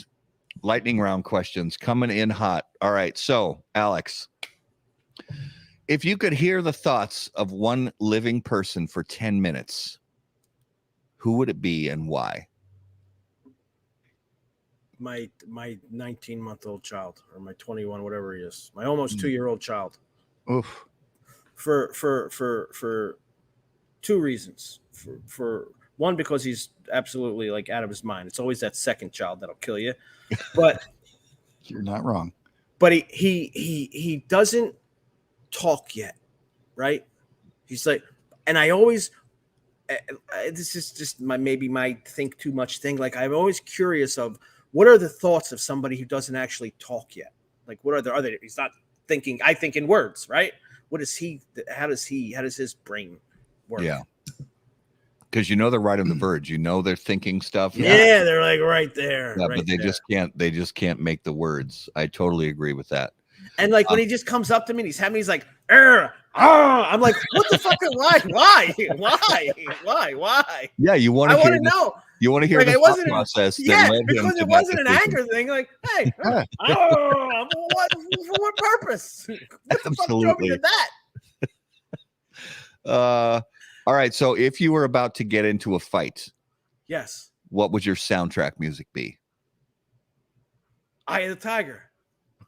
Lightning round questions coming in hot. All right. So, Alex, if you could hear the thoughts of one living person for 10 minutes, who would it be and why? My 19-month-old child, or my 21, whatever he is, my almost 2-year-old child. Oof. For two reasons. For one, because he's absolutely out of his mind. It's always that second child that'll kill you. But you're not wrong. But he doesn't talk yet, right? He's like, and I always, this is just my think too much thing. I'm always curious of what are the thoughts of somebody who doesn't actually talk yet. What are they? He's not thinking. I think in words, right? What is he? How does his brain work? Yeah. Because they're right on the verge. They're thinking stuff. Yeah, they're right there. Yeah, right but they there. just can't make the words. I totally agree with that. And when he just comes up to me and he's like, I'm like, what the fuck? Why? Yeah, you want to know. You want to hear the thought process. Yeah, because it wasn't an anger thing. Hey, for what purpose? What the fuck drove me to that? All right, so if you were about to get into a fight, yes, what would your soundtrack music be? Eye of the Tiger.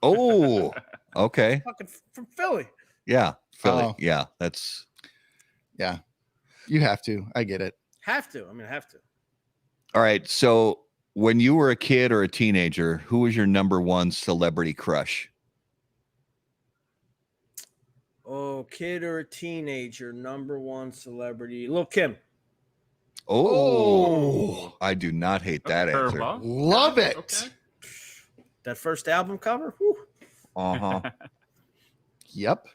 Oh, okay. Fucking from Philly. Yeah, Philly. Oh. Yeah, that's. Yeah, you have to. I get it. I have to. All right, so when you were a kid or a teenager, who was your number one celebrity crush? Oh, kid or a teenager, number one celebrity, Lil' Kim. Oh, I do not hate that answer. Love it. Okay. That first album cover. Whew. Uh-huh. Yep.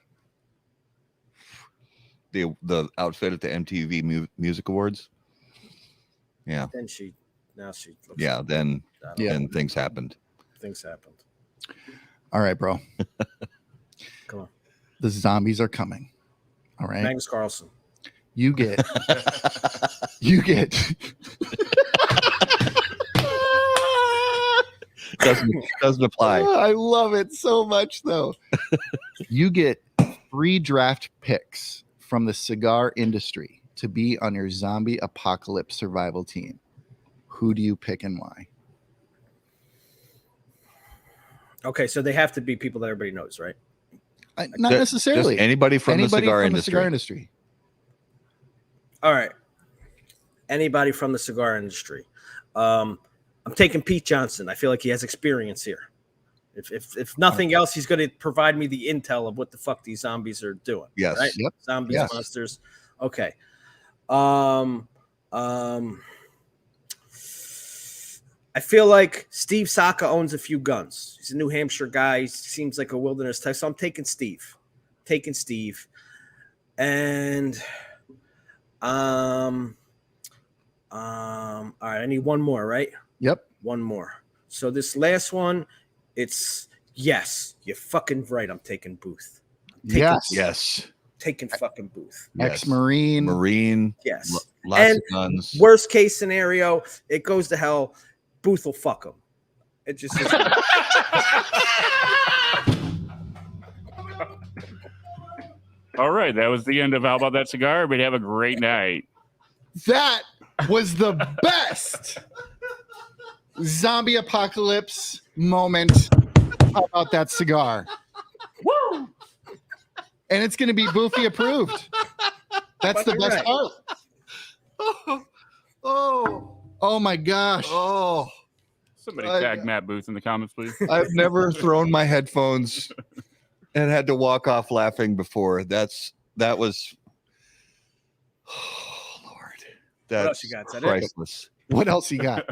the outfit at the MTV Music Awards. Yeah. Then now she looks Yeah. like, Then yeah, then things happened. things happened. All right, bro. Come on, The zombies are coming. All right. Magnus Carlsen. You get doesn't apply. Oh, I love it so much though. You get 3 draft picks from the cigar industry to be on your zombie apocalypse survival team. Who do you pick and why? Okay, so they have to be people that everybody knows, right? Not necessarily. Just anybody from the cigar industry. All right. Anybody from the cigar industry. I'm taking Pete Johnson. I feel like he has experience here. If nothing else, he's going to provide me the intel of what the fuck these zombies are doing. Yes. Right? Yep. Zombies, Yes. monsters. Okay. I feel like Steve Saka owns a few guns. He's a New Hampshire guy. He seems like a wilderness type. So I'm taking Steve. And all right, I need one more, right? Yep. One more. So this last one, it's yes, you're fucking right. I'm taking Booth. Yes. Taking fucking Booth. Ex-Marine. Marine. Yes. Lots And of guns. worst case scenario, it goes to hell. Booth will fuck him. It just is. All right, that was the end of How About That Cigar? But have a great night. That was the best zombie apocalypse moment. How about that cigar? Woo! And it's going to be Boofy approved. That's the best part. Oh my gosh. Oh, Somebody tag Matt Booth in the comments, please. I've never thrown my headphones and had to walk off laughing before. That was, oh Lord, that's else you got? Is that it? priceless. What else you got?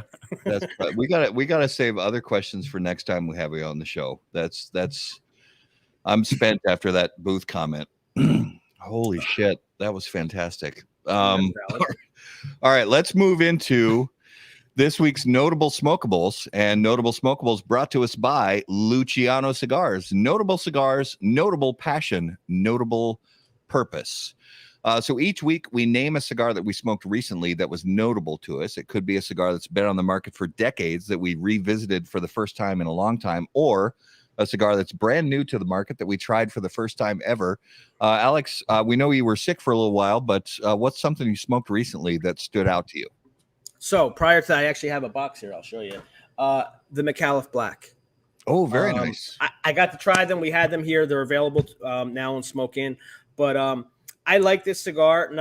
We gotta save other questions for next time we have you on the show. That's I'm spent after that Booth comment. Holy shit, that was fantastic. All right, let's move into this week's notable smokables, and notable smokables brought to us by Luciano Cigars. Notable cigars, notable passion, notable purpose. So each week we name a cigar that we smoked recently that was notable to us. It could be a cigar that's been on the market for decades that we revisited for the first time in a long time, or a cigar that's brand new to the market that we tried for the first time ever. Alex, we know you were sick for a little while, but what's something you smoked recently that stood out to you? So prior to that, I actually have a box here. I'll show you. The McAuliffe Black. Oh, very nice. I got to try them. We had them here. They're available now in Smoke Inn. But I like this cigar.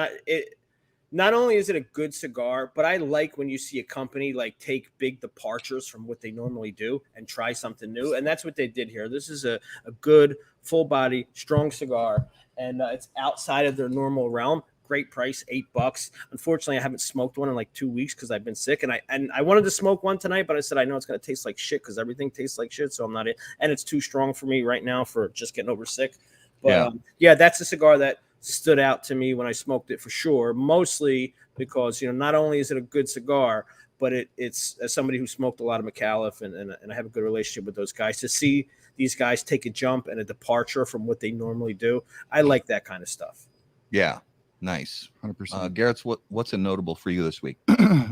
Not only is it a good cigar, but I like when you see a company like take big departures from what they normally do and try something new. And that's what they did here. This is a good, full body, strong cigar. And it's outside of their normal realm. Great price, $8. Unfortunately, I haven't smoked one in like 2 weeks because I've been sick. And I wanted to smoke one tonight, but I said, I know it's going to taste like shit because everything tastes like shit. So I'm not it. And it's too strong for me right now for just getting over sick. But yeah, that's a cigar that stood out to me when I smoked it for sure. Mostly because, not only is it a good cigar, but it's as somebody who smoked a lot of McAuliffe and I have a good relationship with those guys, to see these guys take a jump and a departure from what they normally do. I like that kind of stuff. Yeah. Nice. 100%. Garrett's, what's a notable for you this week?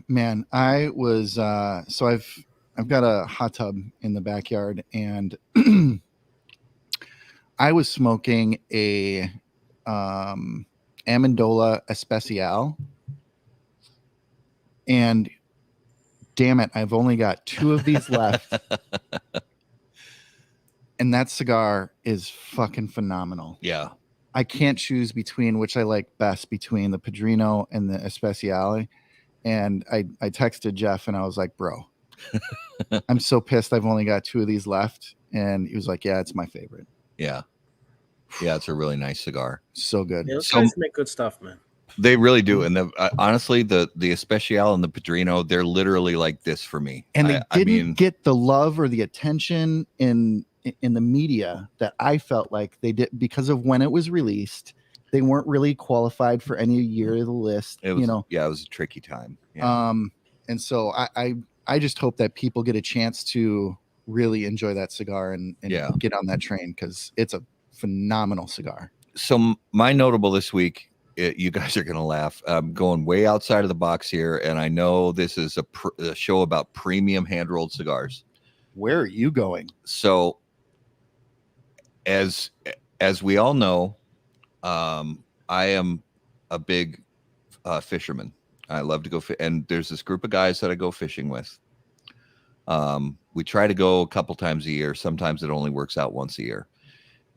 Man, I was so I've got a hot tub in the backyard, and I was smoking a Amendola Especial, and damn it, I've only got 2 of these left. And that cigar is fucking phenomenal. Yeah. I can't choose between which I like best between the Padrino and the Especiale. And I texted Jeff and I was like, bro, I'm so pissed. I've only got 2 of these left. And he was like, yeah, it's my favorite. Yeah. Yeah. It's a really nice cigar. So good. Yeah, those guys make good stuff, man. They really do. And honestly, the Especial and the Padrino, they're literally like this for me. And they didn't get the love or the attention in the media that I felt like they did because of when it was released They weren't really qualified for any year of the list. It was, you know, it was a tricky time. Yeah. And so I just hope that people get a chance to really enjoy that cigar and get on that train, because it's a phenomenal cigar. So my notable this week, you guys are going to laugh. I'm going way outside of the box here, and I know this is a show about premium hand-rolled cigars. Where are you going? So as we all know, I am a big fisherman. I love to go and there's this group of guys that I go fishing with. We try to go a couple times a year. Sometimes it only works out once a year.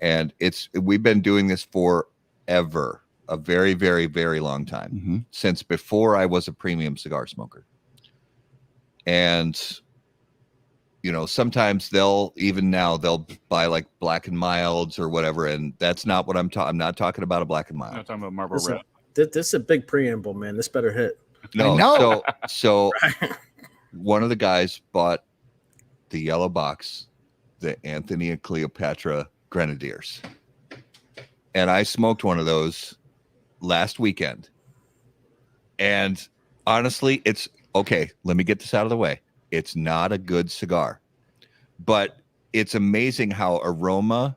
And we've been doing this forever, a very, very, very long time, since before I was a premium cigar smoker. And, you know, sometimes they'll buy like Black and Milds or whatever. And that's not what I'm not talking about a Black and Mild. I'm not talking about Marlboro Red. This is a big preamble, man. This better hit. No, I know. So one of the guys bought the yellow box, the Anthony and Cleopatra Grenadiers. And I smoked one of those last weekend. And honestly, it's okay. Let me get this out of the way. It's not a good cigar, but it's amazing how aroma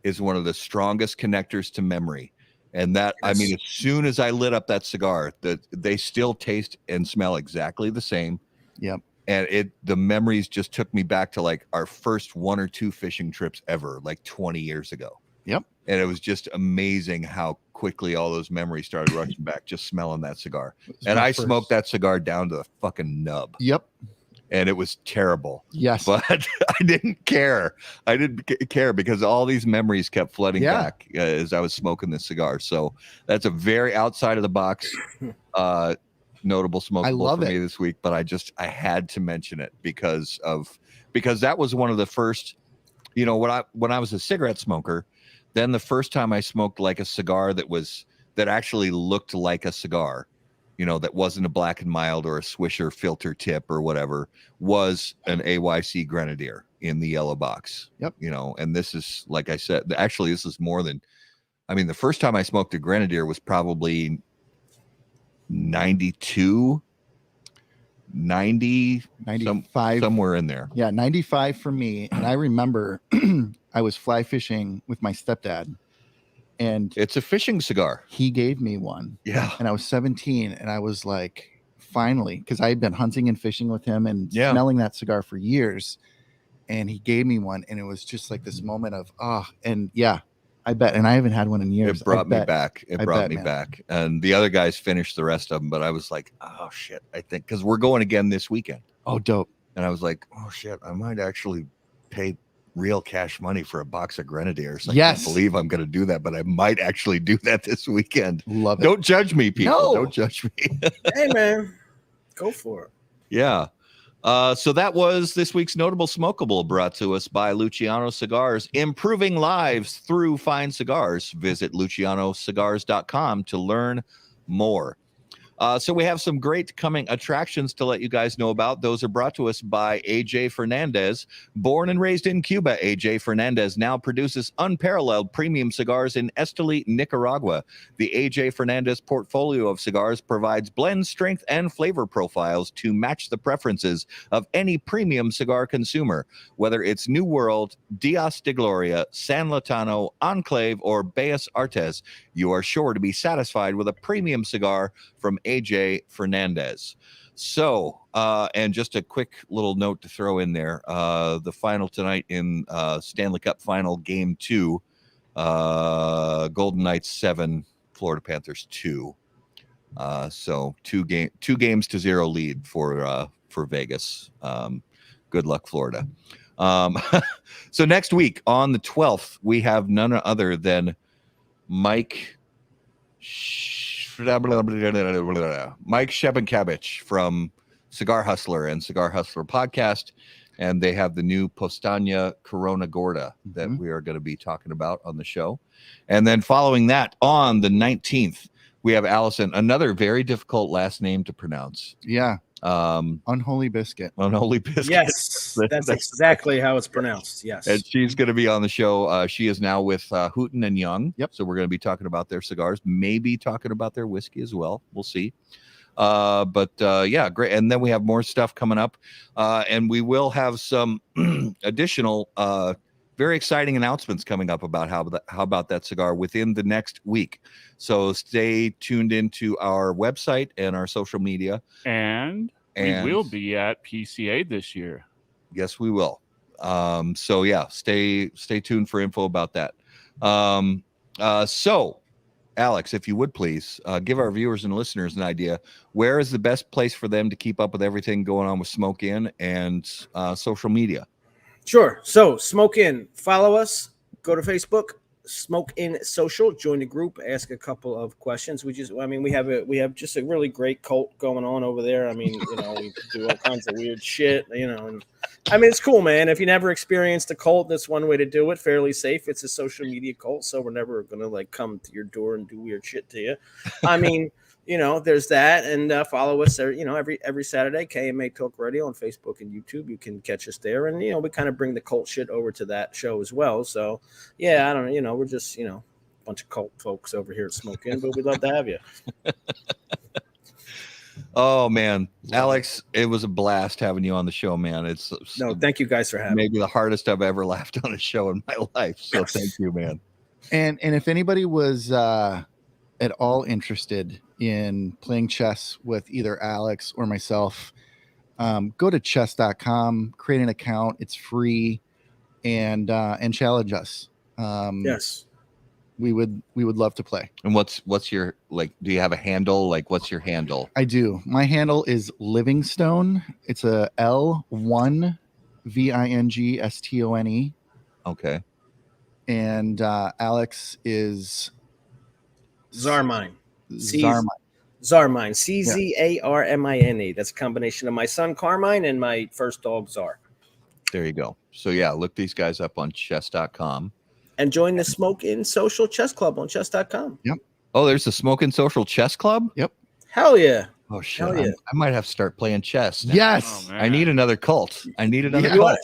is one of the strongest connectors to memory. And that, I mean, as soon as I lit up that cigar, they still taste and smell exactly the same. Yep. And the memories just took me back to like our first 1 or 2 fishing trips ever, like 20 years ago. Yep. And it was just amazing how quickly all those memories started rushing back, just smelling that cigar. And I smoked that cigar down to the fucking nub. Yep. And it was terrible. Yes. But I didn't care. I didn't care because all these memories kept flooding back as I was smoking this cigar. So that's a very outside of the box notable smokable for me this week. But I had to mention it because that was one of the first, you know, when I was a cigarette smoker, then the first time I smoked like a cigar that actually looked like a cigar, you know, that wasn't a Black and Mild or a Swisher filter tip or whatever, was an AYC Grenadier in the yellow box. Yep. You know, and this is, like I said, actually, this is more than, I mean, the first time I smoked a Grenadier was probably 92, 90, 95, somewhere in there. Yeah, 95 for me. And I remember I was fly fishing with my stepdad. And it's a fishing cigar. He gave me one. Yeah. And I was 17 and I was like, finally, because I had been hunting and fishing with him and smelling that cigar for years. And he gave me one. And it was just like this moment of, I bet. And I haven't had one in years. It brought me back. It brought me back. And the other guys finished the rest of them. But I was like, oh, shit, I think, because we're going again this weekend. Oh, dope. And I was like, oh, shit, I might actually pay real cash money for a box of Grenadiers. I can't believe I'm going to do that, but I might actually do that this weekend. Love it. Don't judge me, people. No. Don't judge me. Hey, man, go for it. Yeah. So that was this week's Notable Smokable, brought to us by Luciano Cigars, improving lives through fine cigars. Visit lucianocigars.com to learn more. So we have some great coming attractions to let you guys know about. Those are brought to us by AJ Fernandez. Born and raised in Cuba, AJ Fernandez now produces unparalleled premium cigars in Esteli, Nicaragua. The AJ Fernandez portfolio of cigars provides blend strength and flavor profiles to match the preferences of any premium cigar consumer. Whether it's New World, Dias de Gloria, San Latano, Enclave, or Bellas Artes, you are sure to be satisfied with a premium cigar from AJ Fernandez. So, and just a quick little note to throw in there. The final tonight in Stanley Cup Final Game 2, Golden Knights 7, Florida Panthers 2. So two games to 0 lead for Vegas. Good luck, Florida. So next week on the 12th, we have none other than Mike Shebenkavich from Cigar Hustler and Cigar Hustler podcast, and they have the new Postania Corona Gorda that we are going to be talking about on the show. And then following that, on the 19th, we have Allison, another very difficult last name to pronounce. Yeah. Unholy Biscuit. Unholy Biscuit. Yes, that's exactly how it's pronounced. Yes. And she's going to be on the show. She is now with Hooten and Young. Yep. So we're going to be talking about their cigars, maybe talking about their whiskey as well. We'll see. But yeah, great. And then we have more stuff coming up. And we will have some additional very exciting announcements coming up about how about that cigar within the next week. So stay tuned into our website and our social media. And we will be at PCA this year. Yes, we will. So yeah, stay tuned for info about that. So Alex, if you would please give our viewers and listeners an idea, where is the best place for them to keep up with everything going on with Smoke In and social media? Sure. So Smoke In, follow us, go to Facebook, Smoke In Social, join the group, ask a couple of questions. We have just a really great cult going on over there. I mean, we do all kinds of weird shit, and I mean, it's cool, man. If you never experienced a cult, that's one way to do it. Fairly safe. It's a social media cult, so we're never going to come to your door and do weird shit to you. I mean, there's that, and follow us there. Every Saturday, KMA Talk Radio on Facebook and YouTube. You can catch us there, and we kind of bring the cult shit over to that show as well. So yeah, I don't know. We're just a bunch of cult folks over here at Smoke In, but we'd love to have you. Oh man, Alex, it was a blast having you on the show, man. No, thank you guys for having me. Maybe the hardest I've ever laughed on a show in my life. So thank you, man. And if anybody was at all interested in playing chess with either Alex or myself, go to chess.com, create an account. It's free, and challenge us. Yes. We would love to play. And what's your, do you have a handle? What's your handle? I do. My handle is Livingstone. It's a L1 VINGSTONE. Okay. And Alex is Zarmine. Zarmine. Zarmine. CZARMINE. That's a combination of my son Carmine and my first dog Zar. There you go. So yeah, look these guys up on chess.com. And join the Smoke In Social Chess Club on chess.com. Yep. Oh, there's the Smoke In Social Chess Club? Yep. Hell yeah. Oh shit. Hell yeah. I might have to start playing chess now. Yes. Oh, I need another cult. Yeah. Cult.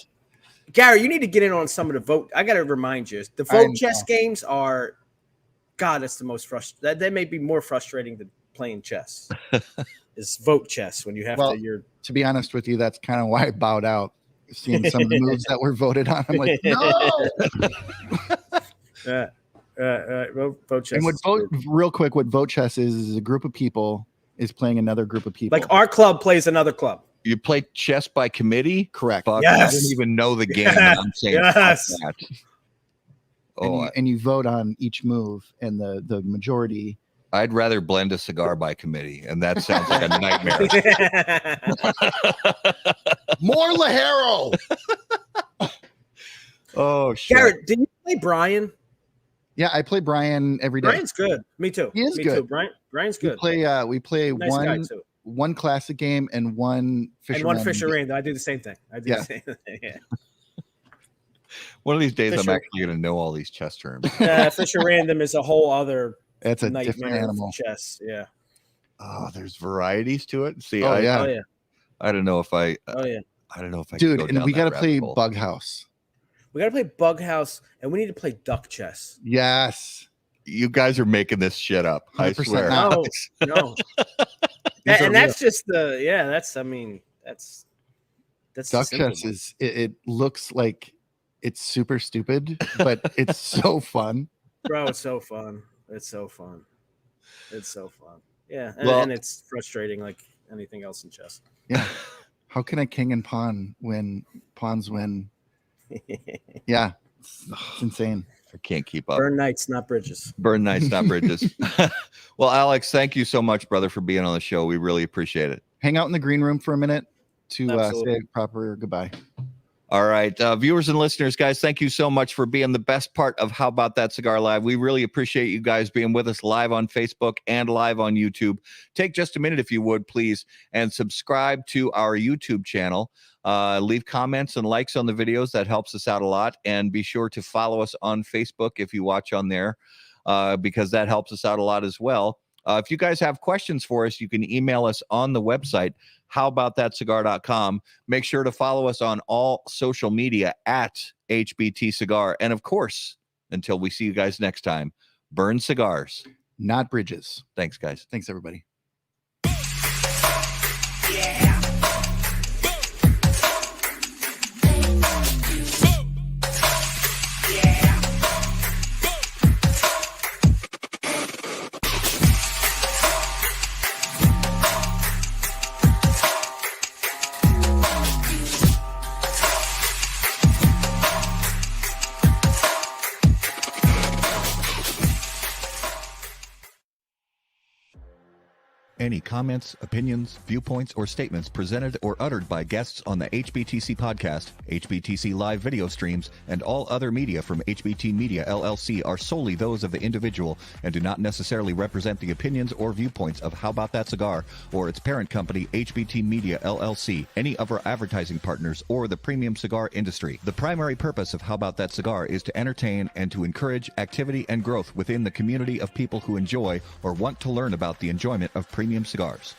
Gary, you need to get in on some of the vote. I got to remind you, the vote chess games are, God, that's the most frustrating. That may be more frustrating than playing chess. Is vote chess when you have to be honest with you, that's kind of why I bowed out. Seeing some of the moves that were voted on, I'm like, no. Vote chess. And what vote chess is a group of people is playing another group of people. Like our club plays another club. You play chess by committee? Correct. Fuck, Yes. I didn't even know the game. I'm saying Yes. fuck that. Oh, and you vote on each move, and the majority. I'd rather blend a cigar by committee, and that sounds like a nightmare. More Lajero. Oh shit. Garrett, did you play Brian? Yeah, I play Brian every day. Brian's good. Me too. He is Me good. too. Brian's good. We play Nice guy too. one classic game and one Fisher. And one Random Fisher game. Random. I do the same thing. Yeah. The same thing. Yeah. One of these days, Fisher. I'm actually going to know all these chess terms. Fisher Random is a whole other That's a different nightmare animal. of chess. Yeah. Oh, there's varieties to it. See, Oh, I yeah. I don't know if I. Oh yeah. I don't know if I. Dude, can go and down we that got to rabbit play hole. Bug House. We got to play Bug House, and we need to play Duck Chess. Yes. You guys are making this shit up. I 100% swear. not. No. These are And that's just that's Duck the simple chess one. is it looks like it's super stupid, but it's so fun. Bro, it's so fun. It's so fun. It's so fun. Yeah, and it's frustrating like anything else in chess. Yeah. How can a king and pawn win? Pawns win. Yeah. It's insane. I can't keep up. Burn knights, not bridges. Burn nights, not bridges. Well, Alex, thank you so much, brother, for being on the show. We really appreciate it. Hang out in the green room for a minute to Absolutely. say a proper goodbye. All right, viewers and listeners, guys, thank you so much for being the best part of How About That Cigar Live. We really appreciate you guys being with us live on Facebook and live on YouTube. Take just a minute, if you would, please, and subscribe to our YouTube channel. Leave comments and likes on the videos. That helps us out a lot. And be sure to follow us on Facebook if you watch on there, because that helps us out a lot as well. If you guys have questions for us, you can email us on the website, howaboutthatcigar.com. Make sure to follow us on all social media at HBT Cigar. And of course, until we see you guys next time, burn cigars, not bridges. Thanks, guys. Thanks, everybody. Any comments, opinions, viewpoints, or statements presented or uttered by guests on the HBTC podcast, HBTC live video streams, and all other media from HBT Media LLC are solely those of the individual and do not necessarily represent the opinions or viewpoints of How About That Cigar or its parent company, HBT Media LLC, any of our advertising partners, or the premium cigar industry. The primary purpose of How About That Cigar is to entertain and to encourage activity and growth within the community of people who enjoy or want to learn about the enjoyment of premium cigars.